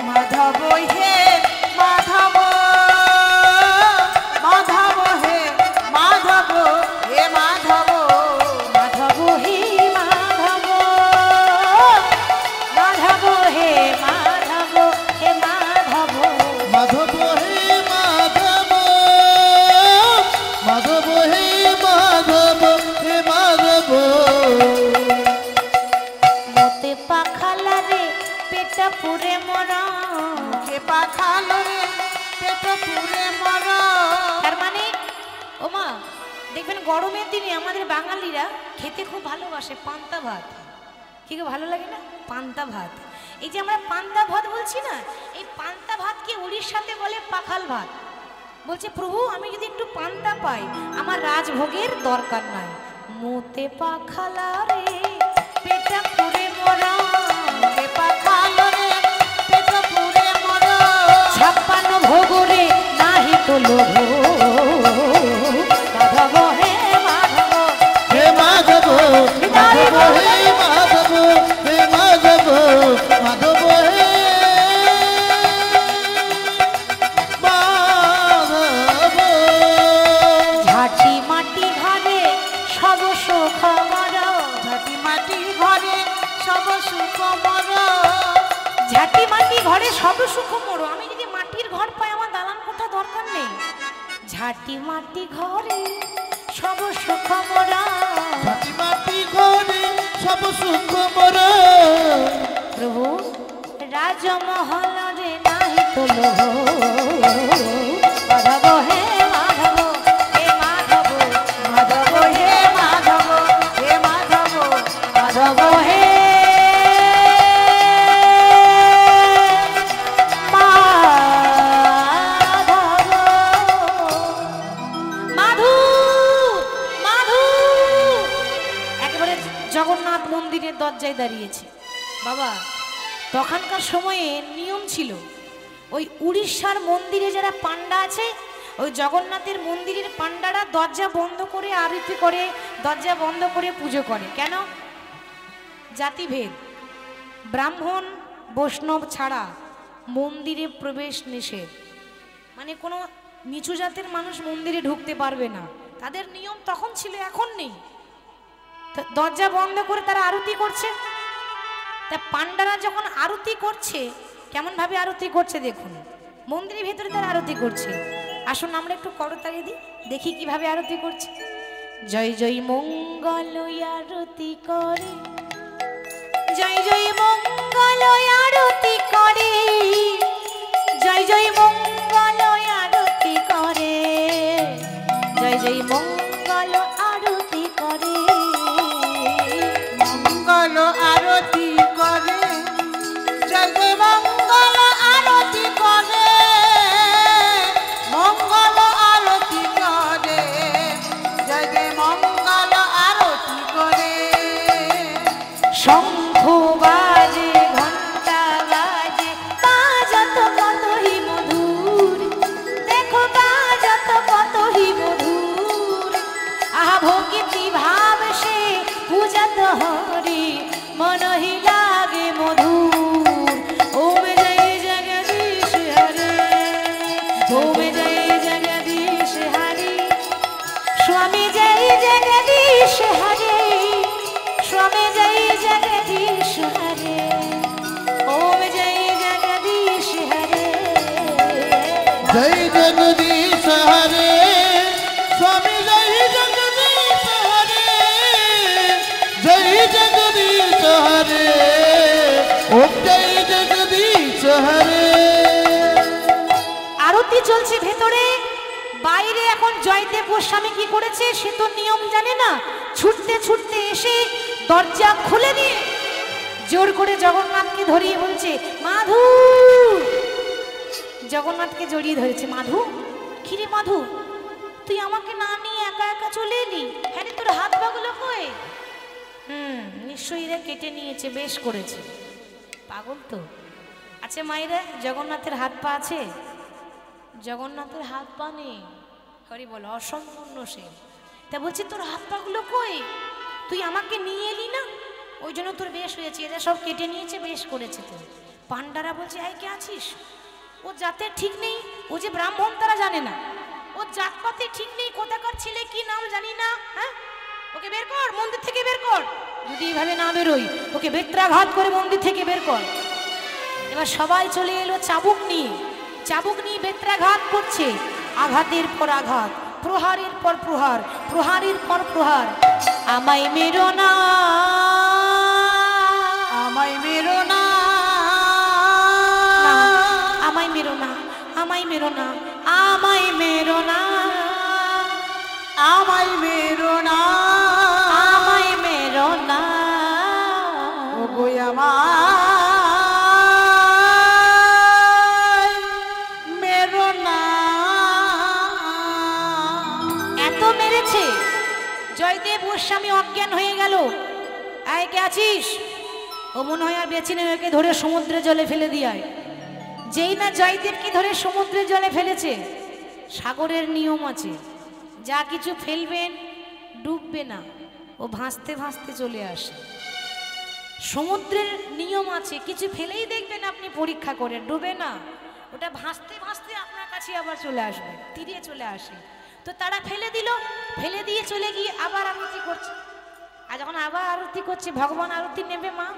মাধব হে মাধব, মাধব হে মাধব, হে মাধব, মাধব হে মাধব, মাধব হে মাধব, হে মাধব, মাধব হে মাধব, মাধব হে মাধব, হে মাধব। মতে পাখালা রে পেটা পুরে মরা, কে পাখাল রে পেট পুরে মর। তার মানে ওমা দেখবেন গরমের দিনে আমাদের বাঙালিরা খেতে খুব ভালোবাসে পান্তা ভাত। কি খুব ভালো লাগে না পান্তা ভাত? এই যে আমরা পান্তা ভাত বলছি না, এই পান্তা ভাতকে উড়িষ্যাতে বলে পাখাল ভাত। বলছে প্রভু আমি যদি একটু পান্তা পাই আমার রাজভোগের দরকার নাই। মুতে পাখালা রে পেটা পুরে মরা, কে পাখাল রে পেট পুরে মর। 56 ভোগ রে নাহি তো লোভ, মাধব হে মাধব, হে মাধব, মাধব হে মাধব, হে মাধব, মাধব হে মাধব। ঝাঁটি মাটি ঘরে সব সুখ মর, ঝাঁটি মাটি ঘরে সব সুখ মর। ঝাঁটি মাটি ঘরে সব সুখ মরো। আমি যদি মাটির ঘর পাই আমার দালান কোঠা দরকার নেই। ঝাঁটি মাটি ঘরে সব সুখ মরা, ঝাঁটি মাটি ঘরে সব সুখ মোর। প্রভু রাজমহল রে নাহি তো লোভ, মাধব হে মাধব, হে মাধব, মাধব হে মাধব, হে মাধব, মাধব হে মাধব। মাধু মাধু একেবারে জগন্নাথ মন্দিরের দরজায় দাঁড়িয়েছে। বাবা তখনকার সময়ে নিয়ম ছিল, ওই উড়িষ্যার মন্দিরে যারা পান্ডা আছে, ওই জগন্নাথের মন্দিরের পান্ডারা দরজা বন্ধ করে আরতি করে, দরজা বন্ধ করে পুজো করে। কেন? জাতিভেদ, ব্রাহ্মণ বৈষ্ণব ছাড়া মন্দিরে প্রবেশ নিষেধ। মানে কোনো নিচু জাতের মানুষ মন্দিরে ঢুকতে পারবে না, তাদের নিয়ম তখন ছিল, এখন নেই। তো দরজা বন্ধ করে তারা আরতি করছে। তা পান্ডারা যখন আরতি করছে, কেমন ভাবে আরতি করছে দেখুন, মন্দিরের ভেতরে তারা আরতি করছে। আসুন আমরা একটু করতালি দিই, দেখি কিভাবে আরতি করছে। জয় জয় মঙ্গল আরতি করে, জয় জয় মঙ্গল আরতি করে, জয় জয় মঙ্গল আরতি করে, জয় জয় মঙ্গল আরতি করে, মঙ্গল আরতি করে, জয় জয় মঙ্গল আরতি করে, মঙ্গল আরতি করে, জয় জয় মঙ্গল আরতি করে। শঙ্খ বাজে ঘন্টা বাজে, বাজত কতই মধুর, দেখো বাজত কতই মধুর। আহা ভক্তি ভাব সে পূজত হরি, মনহি লাগে মধুর। ওম জয় জগদীশ হরে, ওম জয় জগদীশ হরে, স্বামী জয় জগদীশ হরে, স্বামী জয় জগদীশ হরে, ওম জয় জগদীশ হরে। জয় জগদীশ হরে, স্বামী জয় জগদীশ হরে, জয় জগদীশ হরে, ওম জয় জগদীশ হরে। আরতি চলছে ভেতরে, বাইরে এখন জয়দেব গোস্বামী কি করেছে সে তো নিয়ম জানে না, ছুটতে ছুটতে এসে দরজা খুলে দিয়ে জোর করে জগন্নাথকে ধরিয়ে বলছে মাধু। জগন্নাথকে জড়িয়ে ধরেছে। মাধু, কিরে মাধু তুই আমাকে না নিয়ে একা একা চলে এলি? হ্যাঁ রে, তোর হাত পাগুলো কই? নিশ্চয়ই এরা কেটে নিয়েছে, বেশ করেছে। পাগল তো। আচ্ছা মায়েরা, জগন্নাথের হাত পা আছে? জগন্নাথের হাত পা নেই, হরি বল, অসম্পূর্ণ সে। তা বলছি তোর হাত পাগুলো কই? তুই আমাকে নিয়ে এলি না, ওই জন্য তোর বেশ হয়েছে। এরা সব কেটে নিয়েছে, বেশ করেছে। তো পান্ডারা বলছে, আই কে আছিস? ও জাতের ঠিক নেই, ও যে ব্রাহ্মণ তারা জানে না, ও জাতপাতে ঠিক নেই, কোথাকার ছেলে কি নাম জানি না। হ্যাঁ, ওকে বের কর, মন্দির থেকে বের কর। যদি এইভাবে না বেরোই, ওকে বেত্রাঘাত করে মন্দির থেকে বের কর। এবার সবাই চলে এলো চাবুক নিয়ে বেত্রাঘাত করছে। আঘাতের পর আঘাত, প্রহারের পর প্রহার, প্রহারের পর প্রহার। আমায় মেরো না, আমায় মেরো না, আমায় মেরো না, আমায় মেরো না, আমায় মেরো না, আমায় মেরো না, আমায় মেরো না, ও গো আমায় মেরো না। এত মেরেছে, জয়দেব গোস্বামী অজ্ঞান হয়ে গেল। আয় কে আছিস? ও মনে হয় আর বেঁচে নেই, ওকে ধরে সমুদ্রে জলে ফেলে দিয়ায়। যেই না জয়দেবকে ধরে সমুদ্রের জলে ফেলেছে, সাগরের নিয়ম আছে, যা কিছু ফেলবেন ডুববে না, ও ভাসতে ভাসতে চলে আসে। সমুদ্রের নিয়ম আছে, কিছু ফেলেই দেখবেন আপনি পরীক্ষা করে, ডুবে না, ওটা ভাসতে ভাসতে আপনার কাছে আবার চলে আসবে, তীরে চলে আসে। তো তারা ফেলে দিল, ফেলে দিয়ে চলে গিয়ে আবার আরতি করছে। আর যখন আবার আরতি করছে, ভগবান আরতি নেবে মা?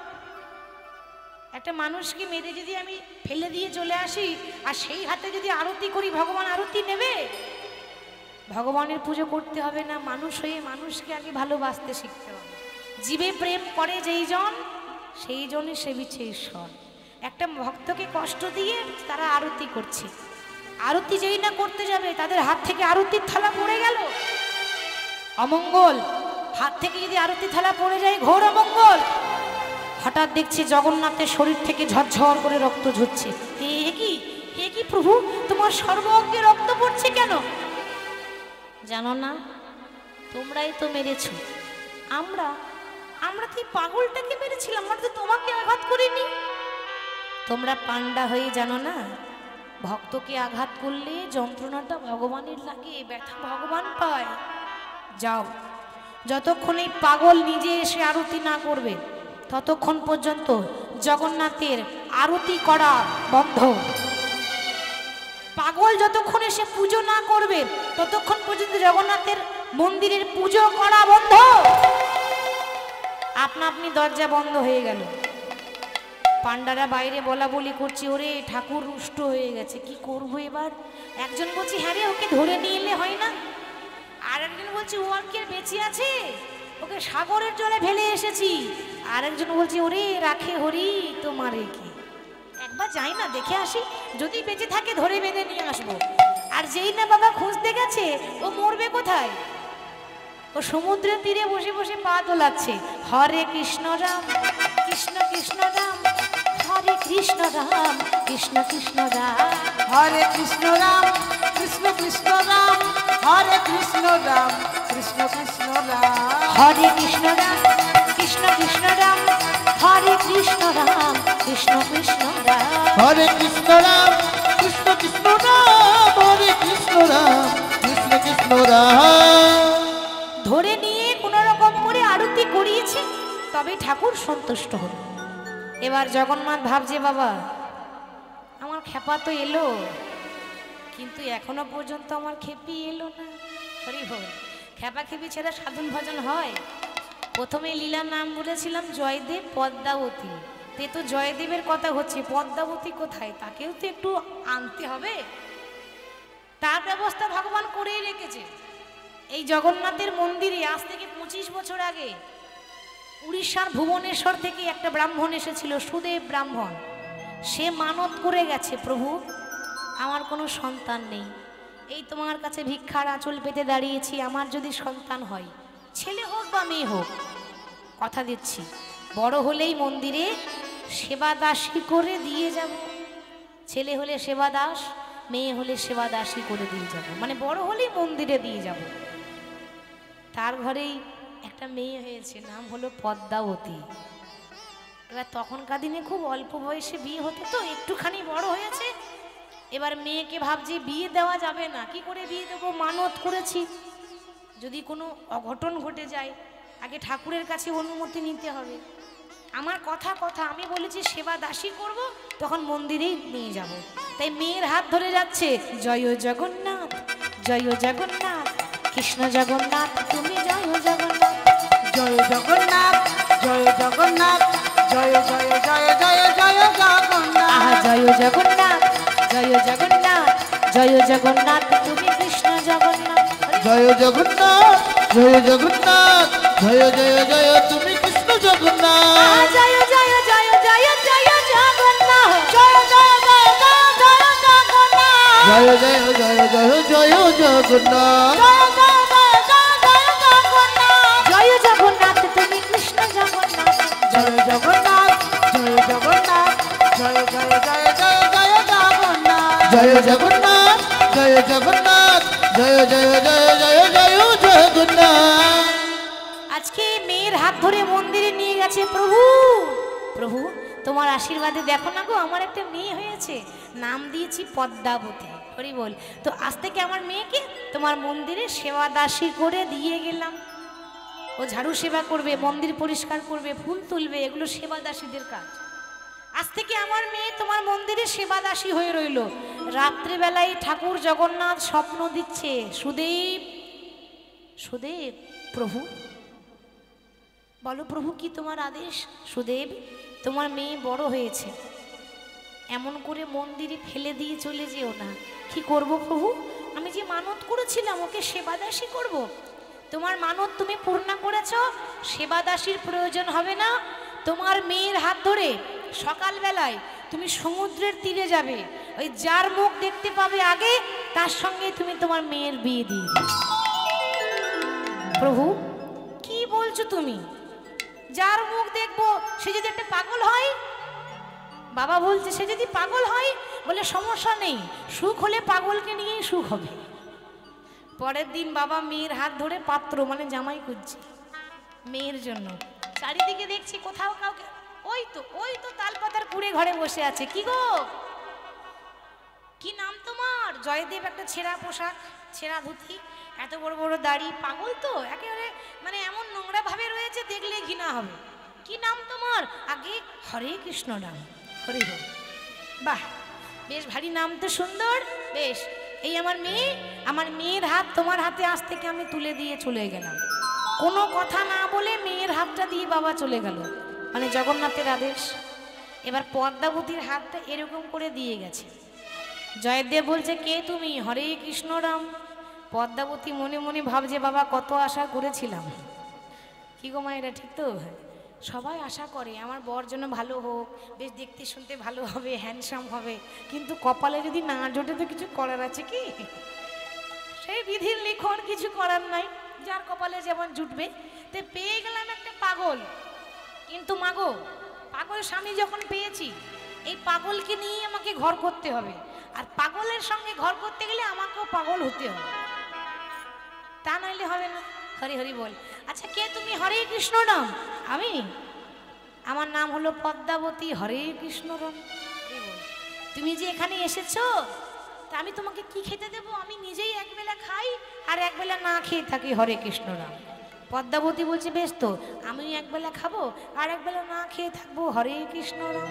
একটা মানুষকে মেরে যদি আমি ফেলে দিয়ে চলে আসি আর সেই হাতে যদি আরতি করি, ভগবান আরতি নেবে? ভগবানের পুজো করতে হবে না, মানুষ হয়ে মানুষকে আগে ভালোবাসতে শিখতে হবে। জীবে প্রেম করে যেই জন, সেই জনই সেবিছে ঈশ্বর। একটা ভক্তকে কষ্ট দিয়ে তারা আরতি করছে, আরতি যেই না করতে যাবে তাদের হাত থেকে আরতির থালা পড়ে গেল, অমঙ্গল। হাত থেকে যদি আরতির থালা পড়ে যায়, ঘোর অমঙ্গল। হঠাৎ দেখছি জগন্নাথের শরীর থেকে ঝরঝর করে রক্ত ঝরছে। হে কি প্রভু, তোমার সর্বঙ্গে রক্ত পড়ছে কেন? জানো না, তোমরাই তো মেরেছো। আমরা তো এই পাগলটাকে মেরেছিলাম, আমরা তো তোমাকে আঘাত করিনি। তোমরা পান্ডা হয়ে জানো না, ভক্তকে আঘাত করলে যন্ত্রণাটা ভগবানের লাগে, ব্যথা ভগবান পায়। যাও, যতক্ষণ এই পাগল নিজে এসে আরতি না করবে ততক্ষণ পর্যন্ত জগন্নাথের আরতি করা বন্ধ। পাগল যতক্ষণ এসে পুজো না করবে ততক্ষণ পর্যন্ত জগন্নাথের মন্দিরের পুজো করা বন্ধ। আপনা আপনি দরজা বন্ধ হয়ে গেল। পান্ডারা বাইরে বলা বলি করছে, ওরে ঠাকুর রুষ্ট হয়ে গেছে, কি করবো এবার? একজন বলছে, হ্যাঁ রে, ওকে ধরে নিয়ে এলে হয় না? আর একজন বলছে, ও আর কি বেঁচে আছে, ওকে সাগরের জলে ফেলে এসেছি। আর একজন বলছে, ওরে রাখে হরি তোমারে কি, একবার যাই না দেখে আসি, যদি বেঁচে থাকে ধরে বেঁধে নিয়ে আসবো। আর যেই না বাবা খুঁজতে গেছে, ও মরবে কোথায়? ও সমুদ্রের তীরে বসে বসে পা দোলাচ্ছে, হরে কৃষ্ণ রাম কৃষ্ণ কৃষ্ণ রাম, হরে কৃষ্ণ রাম কৃষ্ণ কৃষ্ণ রাম, হরে কৃষ্ণ রাম কৃষ্ণ কৃষ্ণ রাম, হরে কৃষ্ণ রাম কৃষ্ণ কৃষ্ণ রাম, হরে কৃষ্ণ রাম কৃষ্ণ কৃষ্ণ রাম, হরে কৃষ্ণ রাম কৃষ্ণ কৃষ্ণ রাম, হরে কৃষ্ণ রাম কৃষ্ণ কৃষ্ণ রাম, হরে কৃষ্ণ রাম কৃষ্ণ কৃষ্ণ রাম। ধরে নিয়ে কোন রকম করে আরতি করিয়েছি, তবে ঠাকুর সন্তুষ্ট হল। এবার জগন্নাথ ভাবছে, বাবা আমার খেপা তো এলো, কিন্তু এখনো পর্যন্ত আমার খেপি এলো না। হরি বল, খেপা খেপি ছেড়ে সাধন ভজন হয়? প্রথমে লীলার নাম বলেছিলাম জয়দেব পদ্মাবতী, তে তো জয়দেবের কথা হচ্ছে, পদ্মাবতী কোথায়? তাকেও তো একটু আনতে হবে, তার ব্যবস্থা ভগবান করেই রেখেছে। এই জগন্নাথের মন্দিরে আজ থেকে 25 বছর আগে উড়িষ্যার ভুবনেশ্বর থেকে একটা ব্রাহ্মণ এসেছিল, সুদেব ব্রাহ্মণ। সে মানত করে গেছে, প্রভু আমার কোনো সন্তান নেই, এই তোমার কাছে ভিক্ষার আঁচল পেতে দাঁড়িয়েছি, আমার যদি সন্তান হয়, ছেলে হোক বা মেয়ে হোক, কথা দিচ্ছি বড় হলেই মন্দিরে সেবা দাসী করে দিয়ে যাব। ছেলে হলে সেবা দাস, মেয়ে হলে সেবা দাসী করে দিয়ে যাব, মানে বড় হলেই মন্দিরে দিয়ে যাব। তার ঘরেই একটা মেয়ে হয়েছে, নাম হলো পদ্মাবতী। এবার তখনকার দিনে খুব অল্প বয়সে বিয়ে হতো, তো একটুখানি বড় হয়েছে। এবার মেয়েকে ভাবছি বিয়ে দেওয়া যাবে না, কি করে বিয়ে দেবো, মানত করেছি, যদি কোনো অঘটন ঘটে যায় আগে ঠাকুরের কাছে অনুমতি নিতে হবে। আমার কথা আমি বলেছি সেবা দাসী করব, তখন মন্দিরেই নিয়ে যাব। তাই মেয়ের হাত ধরে যাচ্ছে, জয় জগন্নাথ, জয় জগন্নাথ, কৃষ্ণ জগন্নাথ, তুমি জয় জগন্নাথ, জয় জগন্নাথ, জয় জগন্নাথ, জয় জয় জয় জয় জয় জগন্নাথ। আহা জয় জগন্নাথ, জয় জগন্নাথ, জয় জগন্নাথ, তুমি কৃষ্ণ জগন্নাথ, জয় জগন্নাথ, জয় জগন্নাথ, জয় জয় জয় তুমি কৃষ্ণ জগন্নাথ। আহা জয় জয় জয় জয় জয় জগন্নাথ, জয় জয় জয় জয় জয় জগন্নাথ। জয় জয় জয় জয় জয় জগন্নাথ। জয় জগন্নাথ, তুমি কৃষ্ণ জগন্নাথ, জয় জগন্নাথ, জয় জগন্নাথ, জয় জয় জয় জয় জয় জগন্নাথ। জয় জগন্নাথ, জয় জগন্নাথ, জয় জয় জয় জয় জয় জগন্নাথ। আজকে মেয়ের হাত ধরে মন্দিরে নিয়ে গেছে প্রভু। প্রভু তোমার আশীর্বাদে দেখো না গো, আমার একটা মেয়ে হয়েছে, নাম দিয়েছি পদ্মাবতী। হরি বল। তো আজ থেকে আমার মেয়েকে তোমার মন্দিরে সেবা দাসী করে দিয়ে গেলাম। ও ঝাড়ু সেবা করবে, মন্দির পরিষ্কার করবে, ফুল তুলবে, এগুলো সেবা দাসীদের কাজ। আজ থেকে আমার মেয়ে তোমার মন্দিরে সেবা দাসী হয়ে রইল। রাত্রিবেলায় ঠাকুর জগন্নাথ স্বপ্ন দিচ্ছে, সুদেব, সুদেব। প্রভু বলো প্রভু কি তোমার আদেশ? সুদেব তোমার মেয়ে বড় হয়েছে, এমন করে মন্দিরে ফেলে দিয়ে চলে যেও না। কি করব প্রভু? আমি যে মানত করেছিলাম ওকে সেবাদাসী করব, তোমার মানত তুমি পূর্ণ করেছ, সেবাদাসীর প্রয়োজন হবে না। তোমার মেয়ের হাত ধরে সকালবেলায় তুমি সমুদ্রের তীরে যাবে, ওই যার মুখ দেখতে পাবে আগে তার সঙ্গে তুমি তোমার মেয়ের বিয়ে দিয়ে দিবে। প্রভু কি বলছো তুমি? যার মুখ দেখবো সে যদি একটা পাগল হয়? বাবা বলছে সে যদি পাগল হয়, বলে সমস্যা নেই, সুখ হলে পাগলকে নিয়েই সুখ হবে। পরের দিন বাবা মেয়ের হাত ধরে পাত্র মানে জামাই খুঁজছে মেয়ের জন্য। চারিদিকে দেখছি কোথাও কাউকে, ওই তো তালপাতার কুড়ে ঘরে বসে আছে। কি গো, কি নাম তোমার? জয়দেব। একটা ছেঁড়া পোশাক, ছেঁড়া ধুতি, এত বড় বড় দাড়ি, পাগল তো একেবারে, মানে এমন নোংরা ভাবে রয়েছে দেখলে ঘৃণা হবে। কি নাম তোমার? আগে হরে কৃষ্ণ নাম। হরি হরি, বাহ বেশ ভারী নাম তো, সুন্দর বেশ। এই আমার মেয়ে, আমার মেয়ের হাত তোমার হাতে আজ থেকে আমি তুলে দিয়ে চলে গেলাম। কোনো কথা না বলে মেয়ের হাতটা দিয়ে বাবা চলে গেল, মানে জগন্নাথের আদেশ। এবার পদ্মাবতীর হাতটা এরকম করে দিয়ে গেছে। জয়দেব বলছে কে তুমি? হরে কৃষ্ণ রাম। পদ্মাবতী মনে মনে ভাবছে বাবা কত আশা করেছিলাম। কি গো মায়েরা, ঠিক তো? সবাই আশা করে আমার বর যেন ভালো হোক, বেশ দেখতে শুনতে ভালো হবে, হ্যান্ডসাম হবে, কিন্তু কপালে যদি না জোটে তো কিছু করার আছে কি? সেই বিধির লিখন, কিছু করার নাই, যার কপালে যেমন জুটবে। তো পেয়ে গেলাম একটা পাগল, কিন্তু মাগো পাগল স্বামী যখন পেয়েছি, এই পাগলকে নিয়ে আমাকে ঘর করতে হবে, আর পাগলের সঙ্গে ঘর করতে গেলে আমাকেও পাগল হতে হবে, তা নইলে হবে না। হরি হরি বল। আচ্ছা কে তুমি? হরে কৃষ্ণ নাম। আমি, আমার নাম হলো পদ্মাবতী। হরে কৃষ্ণ রাম। তুমি যে এখানে এসেছো, তা আমি তোমাকে কি খেতে দেব? আমি নিজেই একবেলা খাই আর একবেলা না খেয়ে থাকি। হরে কৃষ্ণ রাম। পদ্মাবতী বলছে বেশ তো, আমি একবেলা খাবো আর একবেলা না খেয়ে থাকবো। হরে কৃষ্ণ রাম।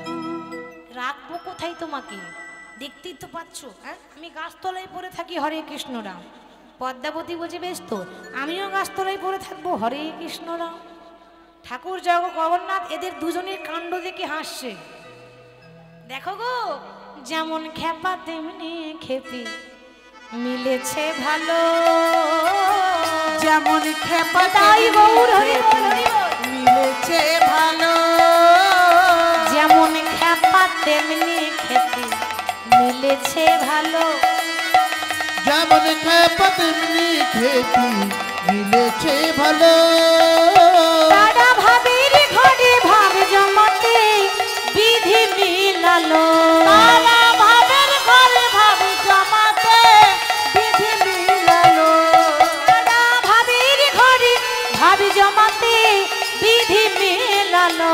রাখবো কোথায় তোমাকে? দেখতেই তো পাচ্ছ, হ্যাঁ আমি গাছতলায় পড়ে থাকি। হরে কৃষ্ণ রাম। পদ্মাবতী বলছে বেশ তো, আমিও গাছতলায় পড়ে থাকবো। হরে কৃষ্ণ রাম। ঠাকুর জগন্নাথ এদের দুজনের কাণ্ড দেখে হাসছে। দেখো গো, যেমন খেপা তেমনি খেপি, মিলেছে ভালো। যেমন খেপা তাই গৌর হরি বল, হরি বল। মিলেছে ভালো। যেমন খেপা তেমনি খেপি, মিলেছে ভালো। যেমন খেপা তেমনি খেপি, মিলেছে ভালো। তারা ভাবের ঘরে ভাব জমাতে বিধি মিলালো। তারা ভাবের ঘরে ভাব জমা জমাতে বিধি মেলালো,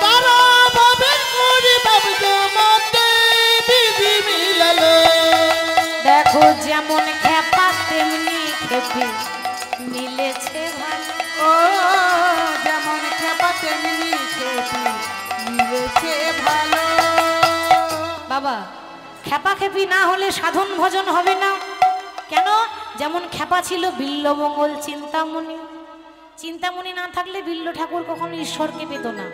তারা ভাবে করে বাপ জমাতে বিধি মিলালো। দেখো যেমন খেপা তেমনি খেপি মিলেছে ভালো। ও যেমন খেপা তেমনি খেপি মিলেছে ভালো। বাবা খেপা খেপি না হলে সাধন ভজন হবে না। কেন? যেমন খেপা ছিল বিল্লমঙ্গল চিন্তামণি, চিন্তামণি না থাকলে বিল্ল ঠাকুর কখনো ঈশ্বরকে পেত না।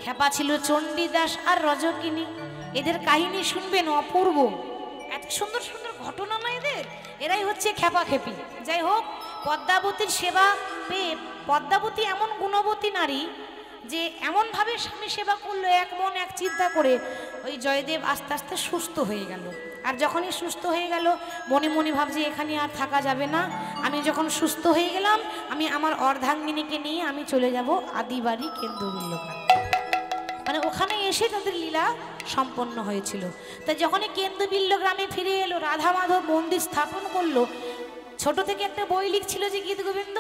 খেপা ছিল চণ্ডীদাস আর রজকিনী, এদের কাহিনী শুনবেন অপূর্ব, এত সুন্দর সুন্দর ঘটনা না এদের, এরাই হচ্ছে খেপা খেপি। যাই হোক, পদ্মাবতীর সেবা পেয়ে, পদ্মাবতী এমন গুণবতী নারী যে এমনভাবে স্বামী সেবা করলো এক মন এক চিন্তা করে, ওই জয়দেব আস্তে আস্তে সুস্থ হয়ে গেল। আর যখনই সুস্থ হয়ে গেল মনে মনে ভাবছে এখানে আর থাকা যাবে না, আমি যখন সুস্থ হয়ে গেলাম আমি আমার অর্ধাঙ্গিনীকে নিয়ে আমি চলে যাব আদিবাড়ি কেন্দ্রবিল্লগ্রাম। মানে ওখানে এসে তাদের লীলা সম্পন্ন হয়েছিল। তা যখনই কেন্দ্রবিল্লগ্রামে ফিরে এলো, রাধা মাধব মন্দির স্থাপন করলো। ছোট থেকে একটা বই লিখছিল যে গীত গোবিন্দ,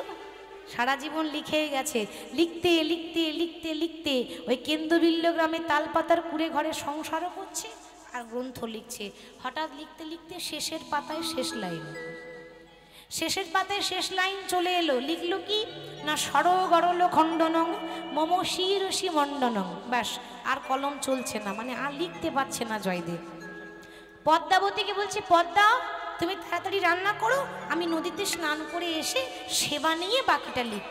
সারা জীবন লিখে গেছে, লিখতে লিখতে লিখতে লিখতে ওই কেন্দ্রবিল্লগ্রামে তালপাতার কুড়ে ঘরে সংসারও করছে আর গ্রন্থ লিখছে। হঠাৎ লিখতে লিখতে শেষের পাতায় শেষ লাইন, শেষের পাতায় শেষ লাইন চলে এলো। লিখলো কি না, সরগরল খণ্ডনং মম শিরসি মণ্ডনং। ব্যাস, আর কলম চলছে না, মানে আর লিখতে পারছে না জয়দেব। পদ্মাবতীকে বলছে, পদ্মা তুমি তাড়াতাড়ি রান্না করো, আমি নদীতে স্নান করে এসে সেবা নিয়ে বাকিটা লিখ।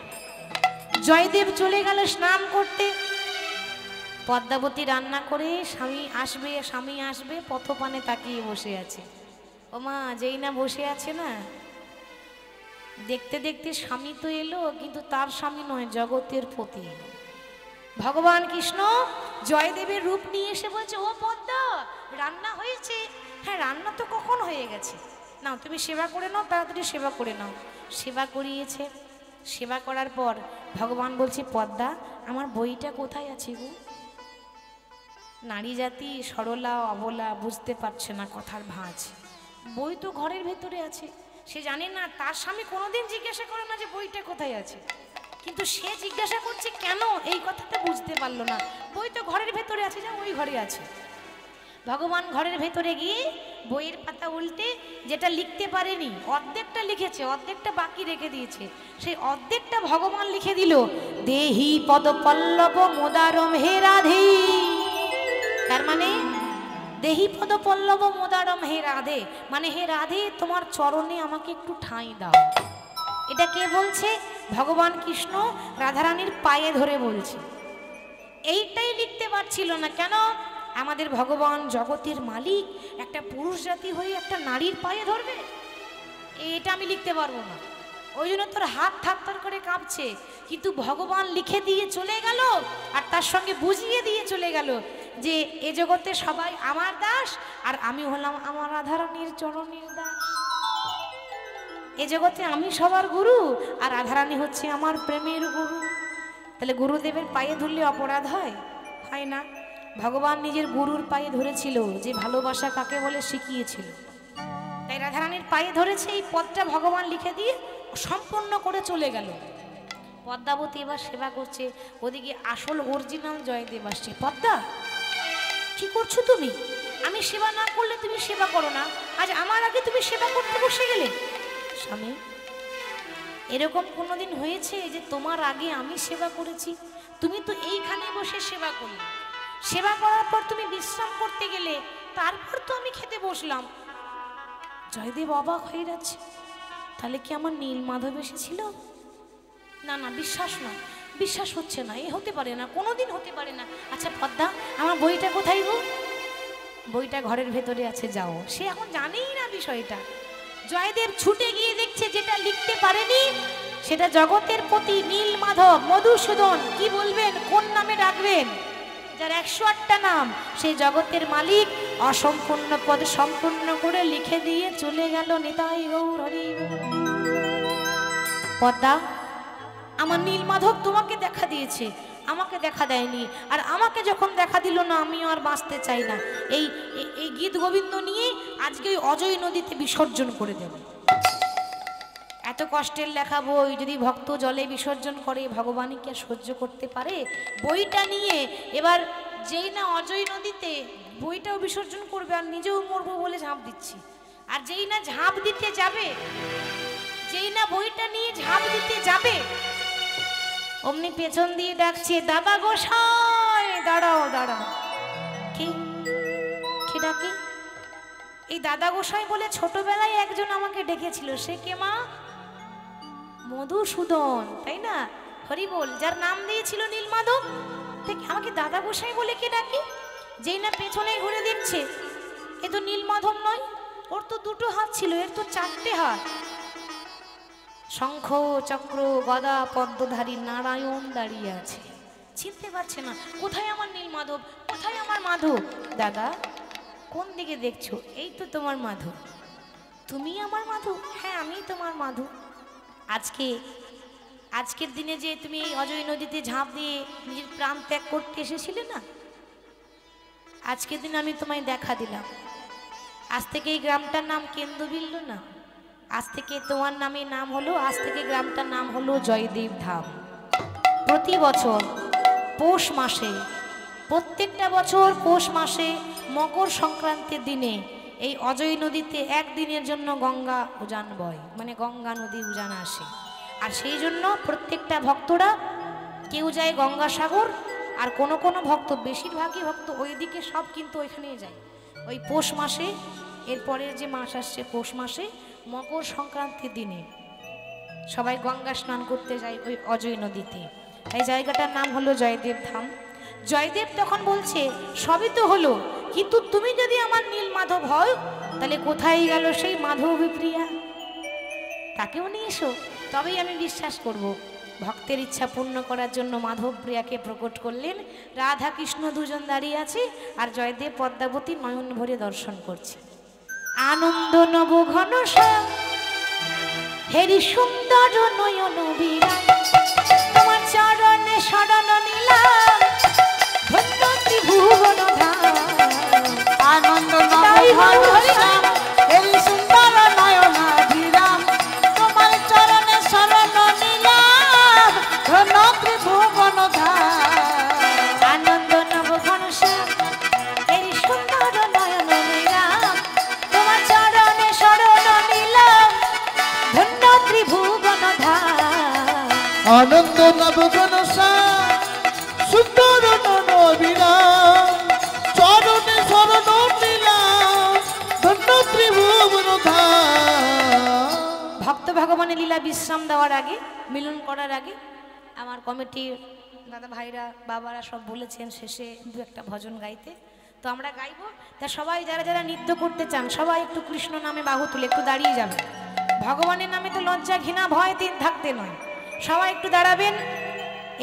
জয়দেব চলে গেল স্নান করতে। পদ্মাবতী রান্না করে স্বামী আসবে পথপানে তাকিয়ে বসে আছে। ও মা, যেই না বসে আছে না, দেখতে দেখতে স্বামী তো এলো, কিন্তু তার স্বামী নয়, জগতের পতি ভগবান কৃষ্ণ জয়দেবের রূপ নিয়ে এসে বলছে, ও পদ্মা রান্না হয়েছে? হ্যাঁ রান্না তো কখন হয়ে গেছে, নাও তুমি সেবা করে নাও, তাড়াতাড়ি সেবা করে নাও। সেবা করিয়েছে। সেবা করার পর ভগবান বলছে, পদ্মা আমার বইটা কোথায় আছে গো? নারী জাতি সরলা অবলা, বুঝতে পারছে না কথার ভাঁজ। বই তো ঘরের ভেতরে আছে, সে জানে না, তার স্বামী কোনোদিন জিজ্ঞাসা করে না যে বইটা কোথায় আছে, কিন্তু সে জিজ্ঞাসা করছে কেন, এই কথাটা বুঝতে পারলো না। বই তো ঘরের ভেতরে আছে, যা ওই ঘরে আছে। ভগবান ঘরের ভেতরে গিয়ে বইয়ের পাতা উল্টে যেটা লিখতে পারেনি, অর্ধেকটা লিখেছে, অর্ধেকটা বাকি রেখে দিয়েছে, সেই অর্ধেকটা ভগবান লিখে দিল, দেহি পদ পল্লব মোদারম হে রাধে। তার মানে দেহি পদ পল্লব মোদারম হে রাধে, মানে হে রাধে তোমার চরণে আমাকে একটু ঠাঁই দাও। এটা কে বলছে? ভগবান কৃষ্ণ রাধারানীর পায়ে ধরে বলছে। এইটাই লিখতে পারছিল না। কেন? আমাদের ভগবান জগতের মালিক একটা পুরুষ জাতি হয়ে একটা নারীর পায়ে ধরবে, এটা আমি লিখতে পারবো না। ওই জন্য তোর হাত থাপ্পর করে কাঁপছে, কিন্তু ভগবান লিখে দিয়ে চলে গেল আর তার সঙ্গে বুঝিয়ে দিয়ে চলে গেল যে এ জগতে সবাই আমার দাস আর আমি হলাম আমার রাধারানীর চরণের দাস। এ জগতে আমি সবার গুরু আর রাধারানী হচ্ছে আমার প্রেমের গুরু। তাহলে গুরুদেবের পায়ে ধরলে অপরাধ হয়? হয় না। ভগবান নিজের গুরুর পায়ে ধরেছিল, যে ভালোবাসা কাকে বলে শিখিয়েছিল, তাই রাধারানীর পায়ে ধরেছে। এই পদটা ভগবান লিখে দিয়ে সম্পন্ন করে চলে গেল। পদ্মাবতী এবার সেবা করছে, ওদিকে আসল অরিজিনাল জয়দেব আসছে। পদ্মা কি করছো তুমি? আমি সেবা না করলে তুমি সেবা করো না, আজ আমার আগে তুমি সেবা করতে বসে গেলে। স্বামী, এরকম কোনোদিন হয়েছে যে তোমার আগে আমি সেবা করেছি? তুমি তো এইখানে বসে সেবা করলে, সেবা করার পর তুমি বিশ্রাম করতে গেলে, তারপর তো আমি খেতে বসলাম। জয়দেব অবাক হয়ে যাচ্ছে, তাহলে কি আমার নীল মাধব এসেছিল? না না, বিশ্বাস না, বিশ্বাস হচ্ছে না, এ হতে পারে না, কোনোদিন হতে পারে না। আচ্ছা পদ্মা, আমার বইটা কোথায় গো? বইটা ঘরের ভেতরে আছে, যাও। সে এখন জানেই না বিষয়টা। জয়দেব ছুটে গিয়ে দেখছে যেটা লিখতে পারেনি সেটা জগতের পতি নীল মাধব মধুসূদন। কি বলবেন, কোন নামে ডাকবেন? যার 108টা নাম, সেই জগতের মালিক অসম্পূর্ণ পদ সম্পূর্ণ করে লিখে দিয়ে চলে গেল। নিতাই গৌর হরি। পদ্মা, আমার নীল মাধব তোমাকে দেখা দিয়েছে, আমাকে দেখা দেয়নি, আর আমাকে যখন দেখা দিল না, আমিও আর বাঁচতে চাই না। এই এই গীত গোবিন্দ নিয়ে আজকে অজয় নদীতে বিসর্জন করে দেব। এত কষ্টের লেখা বই যদি ভক্ত জলে বিসর্জন করে, ভগবান কি আর সহ্য করতে পারে? বইটা নিয়ে এবার যেই না অজয় নদীতে বইটাও বিসর্জন করবে আর নিজেও মরবো বলে ঝাঁপ দিচ্ছি। আর যেই না ঝাঁপ দিতে যাবে, যেই না বইটা নিয়ে ঝাঁপ দিতে যাবে, অমনি পেছন দিয়ে ডাকছে, দাদা গোসাই দাঁড়াও দাঁড়াও। কি কি ডাকে? এই দাদা গোসাই বলে ছোটবেলায় একজন আমাকে ডেকেছিল। সে কে মা? মধুসূদন, তাই না? হরি বল, যার নাম দিয়েছিল নীলমাধব। আমাকে দাদা গোসাই বলে কে ডাকে? যেই না পেছনে ঘুরে দেখছে, এ তো নীলমাধব নয়, ওর তো দুটো হাত ছিল, এর তো চারটে হাত। শঙ্খ চক্র গদা পদ্মধারী নারায়ণ দাঁড়িয়ে আছে, চিনতে পারছে না কোথায় আমার নীলমাধব, কোথায় আমার মাধব। দাদা কোন দিকে দেখছো? এই তো তোমার মাধব। তুমি আমার মাধব? হ্যাঁ আমি তোমার মাধব। আজকের দিনে যে তুমি এই অজয় নদীতে ঝাঁপ দিয়ে নিজের প্রাণ ত্যাগ করতে এসেছিলে না, আজকের দিন আমি তোমায় দেখা দিলাম। আজ থেকে এই গ্রামটার নাম কেন্দ্রবিল্ল না, আজ থেকে তোমার নামে নাম হলো, আজ থেকে গ্রামটার নাম হলো জয়দেব ধাম। প্রতি বছর পৌষ মাসে, প্রত্যেকটা বছর পৌষ মাসে মকর সংক্রান্তির দিনে এই অজয় নদীতে একদিনের জন্য গঙ্গা উজান বয়, মানে গঙ্গা নদী উজান আসে। আর সেই জন্য প্রত্যেকটা ভক্তরা কেউ যায় গঙ্গাসাগর, আর কোনো কোনো ভক্ত, বেশিরভাগই ভক্ত ওইদিকে সব কিন্তু ওইখানেই যায় ওই পৌষ মাসে। এরপরের যে মাস আসছে পৌষ মাসে মকর সংক্রান্তির দিনে সবাই গঙ্গা স্নান করতে যায় ওই অজয় নদীতে। এই জায়গাটার নাম হলো জয়দেব ধাম। জয়দেব তখন বলছে, সবই তো হলো, কিন্তু তুমি যদি আমার নীল মাধব হও, তাহলে কোথায় গেল সেই মাধবী প্রিয়া? তাকেও নিয়ে এসো, তবেই আমি বিশ্বাস করব। ভক্তের ইচ্ছা পূর্ণ করার জন্য মাধব প্রিয়াকে প্রকট করলেন। রাধা কৃষ্ণ দুজন দাঁড়িয়ে আছে, আর জয়দেব পদ্মাবতী নয়ন ভরে দর্শন করছে। আনন্দ নব ঘন শ্যাম হেরি সুন্দর নয়ন বিরাম, তোমার চরণে শরণ নিলাম, ধন্য ত্রিভুবন ধাম। আনন্দ নব ঘন শ্যাম হেরি সুন্দর নয়ন বিরাম, তোমার চরণে শরণ নিলাম, ধন্য ত্রিভুবন ধাম। আনন্দ নব ঘন শ্যাম হেরি সুন্দর নয়ন বিরাম, তোমার চরণে শরণ নিলাম, ধন্য ত্রিভুবন ধাম। আনন্দ নবঘন সুন্দর নবীরাম, চরণে শরণ নিলাম, ধন্য ত্রিভুবন ধাম। ভক্ত ভগবানের লীলা বিশ্রাম দেওয়ার আগে, মিলন করার আগে আমার কমিটির দাদা ভাইরা বাবারা সব বলেছেন শেষে দু একটা ভজন গাইতে, তো আমরা গাইবো। তা সবাই যারা যারা নৃত্য করতে চান সবাই একটু কৃষ্ণ নামে বাহু তুলে একটু দাঁড়িয়ে যাবেন। ভগবানের নামে তো লজ্জা ঘৃণা ভয় তিন থাকতে নয়, সবাই একটু দাঁড়াবেন।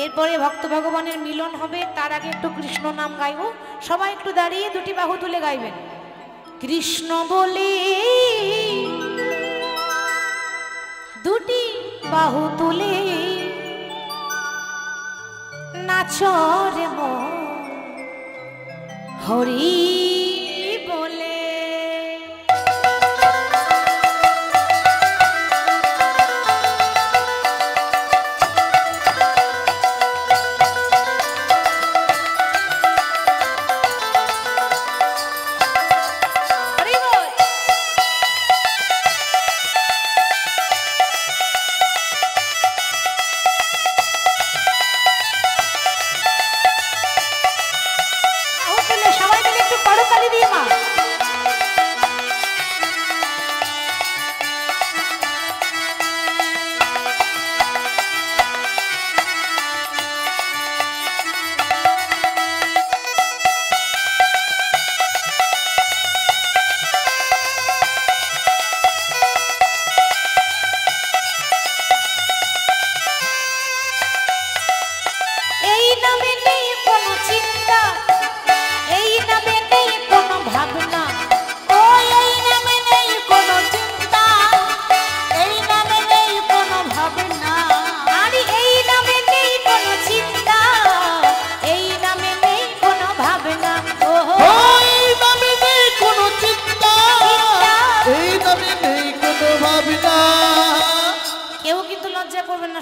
এরপরে ভক্ত ভগবানের মিলন হবে, তার আগে একটু কৃষ্ণ নাম গাইবো। সবাই একটু দাঁড়িয়ে দুটি বাহু তুলে গাইবেন। কৃষ্ণ বলে দুটি বাহু তুলে নাচরে মন হরি বলে। সবাই মিলে একটু করো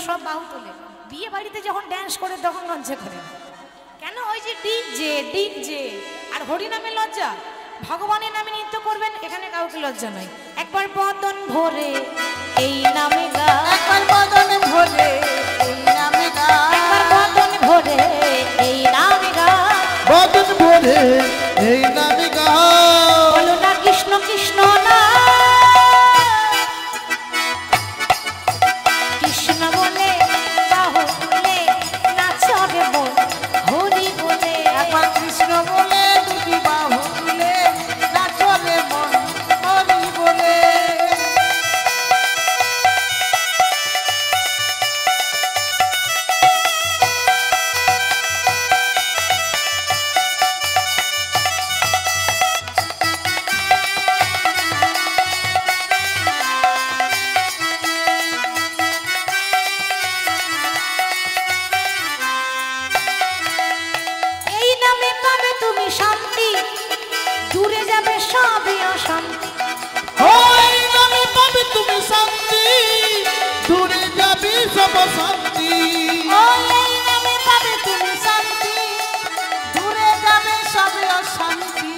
সব বাহু তোলে, বিয়ে বাড়িতে যখন ড্যান্স করে তখন লজ্জা করে না। কেন? ওই যে ডিজে ডিজে আর হরিনামে লজ্জা, ভগবানের নামে নৃত্য করবেন, এখানে কাউকে লজ্জা নাই। একবার বদন ভরে এই নামে গা, একবার বদন ভরে এই নামে গা, একবার বদন ভরে এই নামে গা, বদন ভরে এই নামে গা, বলো না কৃষ্ণ কৃষ্ণ না, কৃষ্ণ বলে বাহু তুলে নাচরে বল হরি বলে। একবার কৃষ্ণ বলে দুটি বাহু তুলে নাচরে মন হরি বলে। এই নামে পাবে তুমি শান্তি, দূরে যাবে সবে অশান্তি। ওই নামে পাবে তুমি শান্তি, দূরে যাবি সব শান্তি। ও এই নামে পাবে তুমি শান্তি, দূরে যাবে সবে অশান্তি।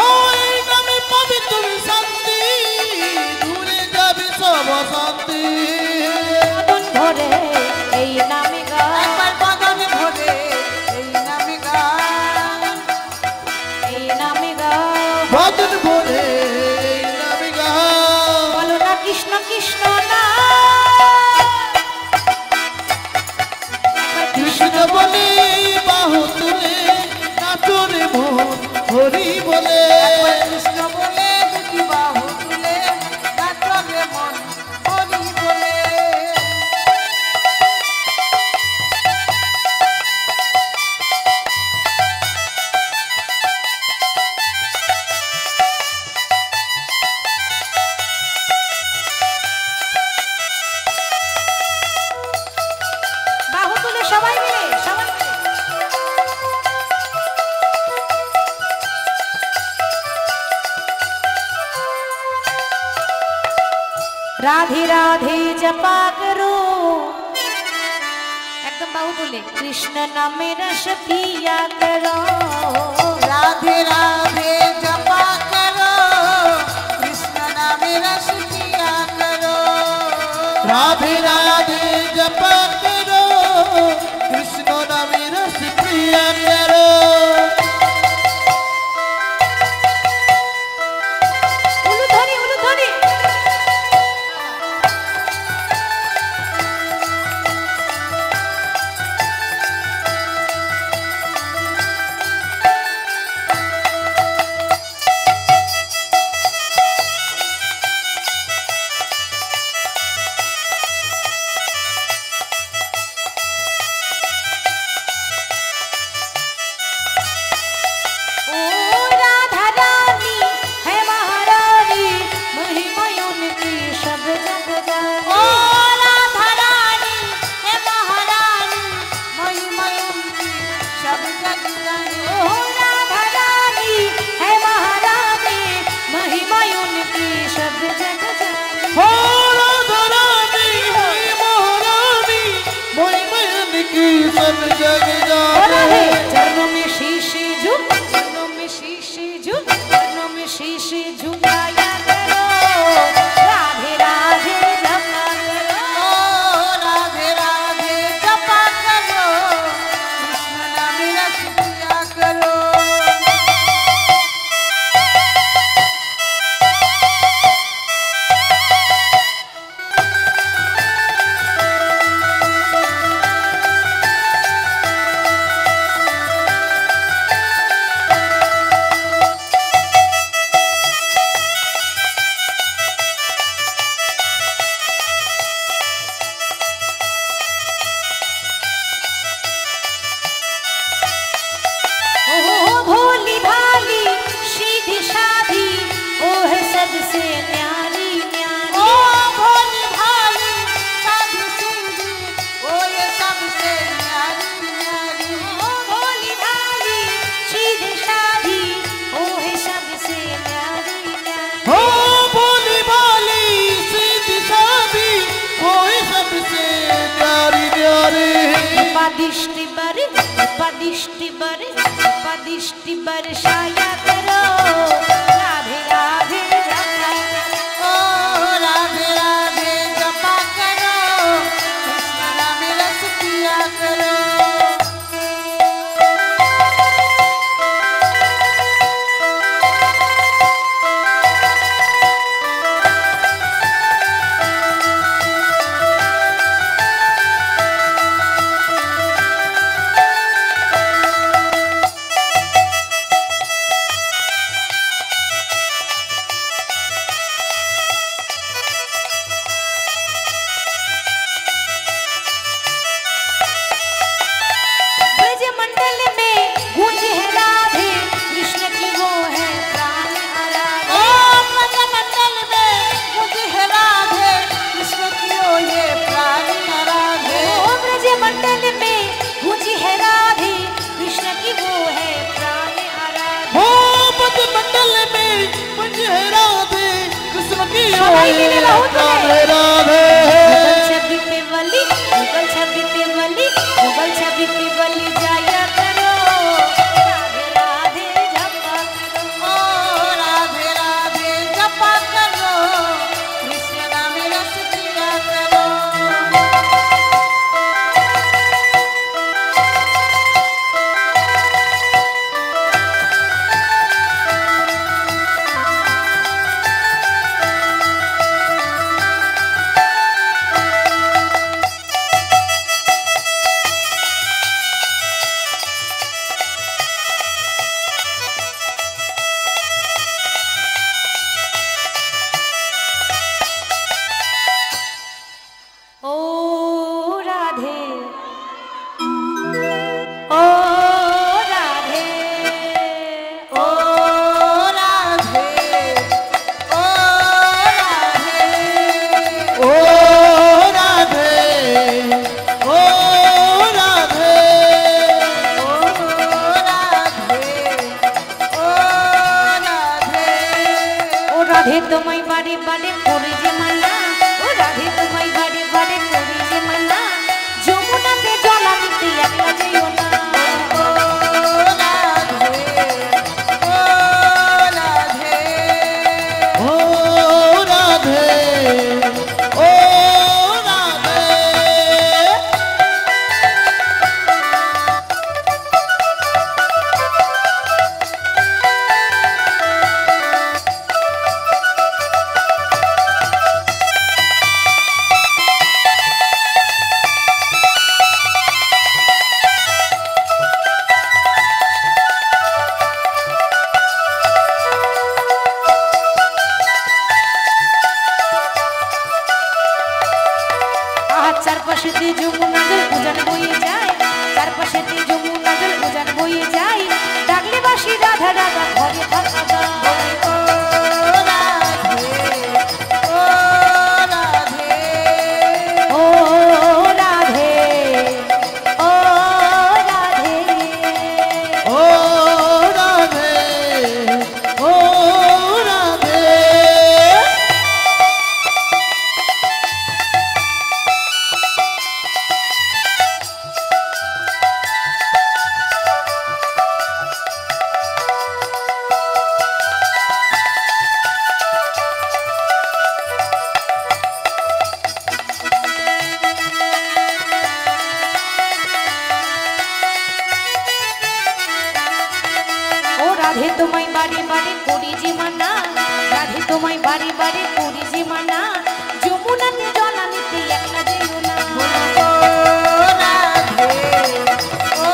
ওই নামে পাবে তুমি শান্তি, দূরে যাবি সব শান্তি। বদন ভরে এই নামে গা, একবার বদন ভরে এই নামে গা, এই নামে গা, বদন ভরে এই নামে গা, বলো না কৃষ্ণ কৃষ্ণ না, একবার কৃষ্ণ বলে বাহু তুলে নাচরে মন হরি বলে। একবার কৃষ্ণ বলে দুটি বাহু তুলে নাচরে মন হরি বলে। বাহু তুলে সবাই মিলে সবাই মিলে। রাধে রাধে জপা করো, একদম বাহু তুলে কৃষ্ণ নামে রস পিয়া করো, राधे राधे जपा करो, कृष्ण नामे रस पिया करो। राधे राधे जप करो, कृष्ण नामे रस प्रिया करो। উলুধ্বনি উলুধ্বনি। दृष्टि बरसाया करो राधे राधे जपा ओ राधे राधे जपा करो कृष्ण नाम रस पिया करो। राधे तुम्हें बारे बारे कोरी जे मना ओ राधे तुम्हें बारे बारे कोरी जे मना যমুনা তে জলা দিতে একটা যেও না ओ राधे ओ राधे ओ राधे চারপাশেতে যমুনা জল উজান বয়ে যায় চারপাশেতে যমুনা জল উজান বয়ে যায় ডাকলে বাসি রাধা রাধা ঘরে থাকা যায় ओ राधे ও রাধে ও রাধে ओ राधे ओ राधे রাধে তোমায় বাড়ি বাড়ি করি যে মানা রাধে তোমায় বাড়ি বাড়ি করি যে মানা যমুনাতে জলা নিতে একটা যেও না ओ राधे ओ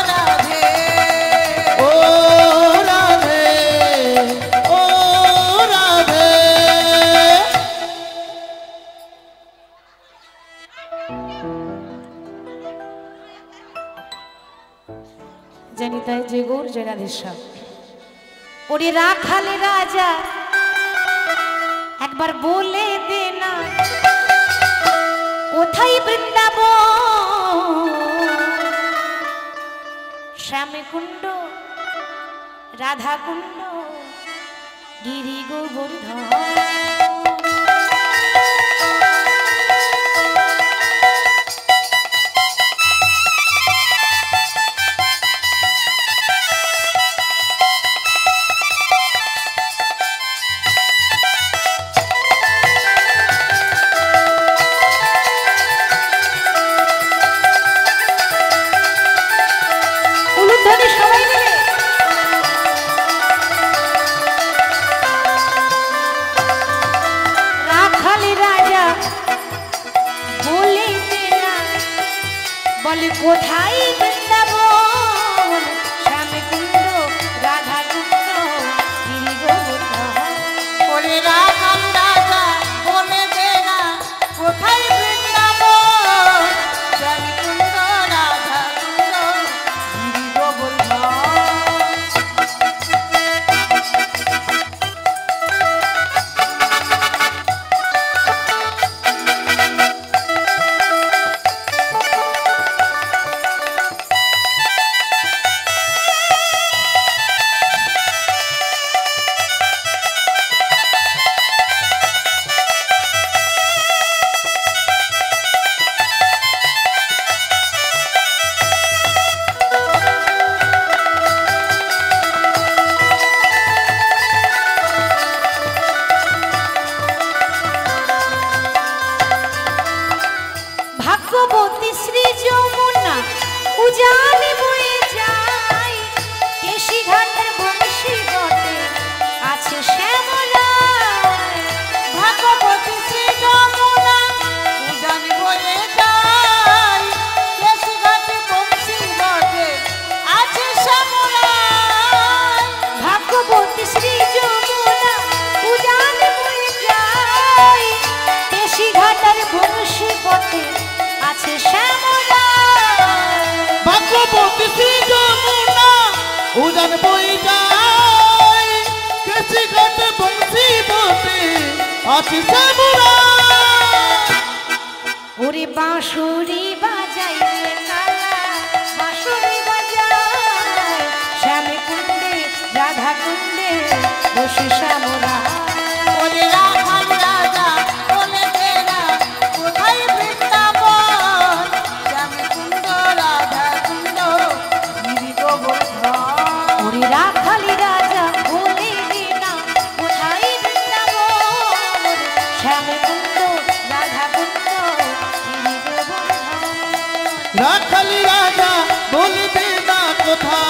राधे ओ राधे ओ राधे জানি তাই যে গৌর জয় রাধেশ্যাম ওরে রাখালে রাজা একবার বলে দে না কোথায় বৃন্দাবন শ্যামকুণ্ড রাধাকুণ্ড গিরি গোবর্ধন বলে কোথায় বৃন্দাবন শ্যামকুণ্ড রাধা কুণ্ড গিরি গোবর্ধন। ওরে রাখাল রাজা বলে দে না কোথায় বৃন্দাবন শ্যামকুণ্ড রাধা কুণ্ড গিরি গোবর্ধন। ভাগ্যবতী শ্রী যমুনা উজানে বয়ে যায়, কেশি ঘাটের বংশী বটে আছে শ্যামলায়। ভাগবতী শ্রী যমুনা উজানি বয়ে যায়, কেশি ঘাটে বংশী বটে আছে শ্যামলায়। ভাগ্যবতী শ্রী যমুনা উজানে বয়ে যায়, কেশি ঘাটের বংশী বটে আছে শ্যামলায়। ভাগ্যবতী শ্রী যমুনা উজান বই যায়, কেসি ঘাটে বংশী বটে আছে শ্যামলা। ওরে বাঁশুরি বাজাই রে কালা, বাঁশুরি বাজায় শ্যামকুণ্ডে রাধা কুণ্ডে বসে শ্যামলা। ওরে রাখাল রাজা বলে দে না কোথায় বৃন্দাবন শ্যামকুণ্ড রাধা কুণ্ড গিরি গোবর্ধন। ওরে রাখালি রাজা বলে দে না কোথায় বৃন্দাবন শ্যামকুণ্ড রাধা কুণ্ড গিরি গোবর্ধন। রাখালি রাজা বলবে না কোথায়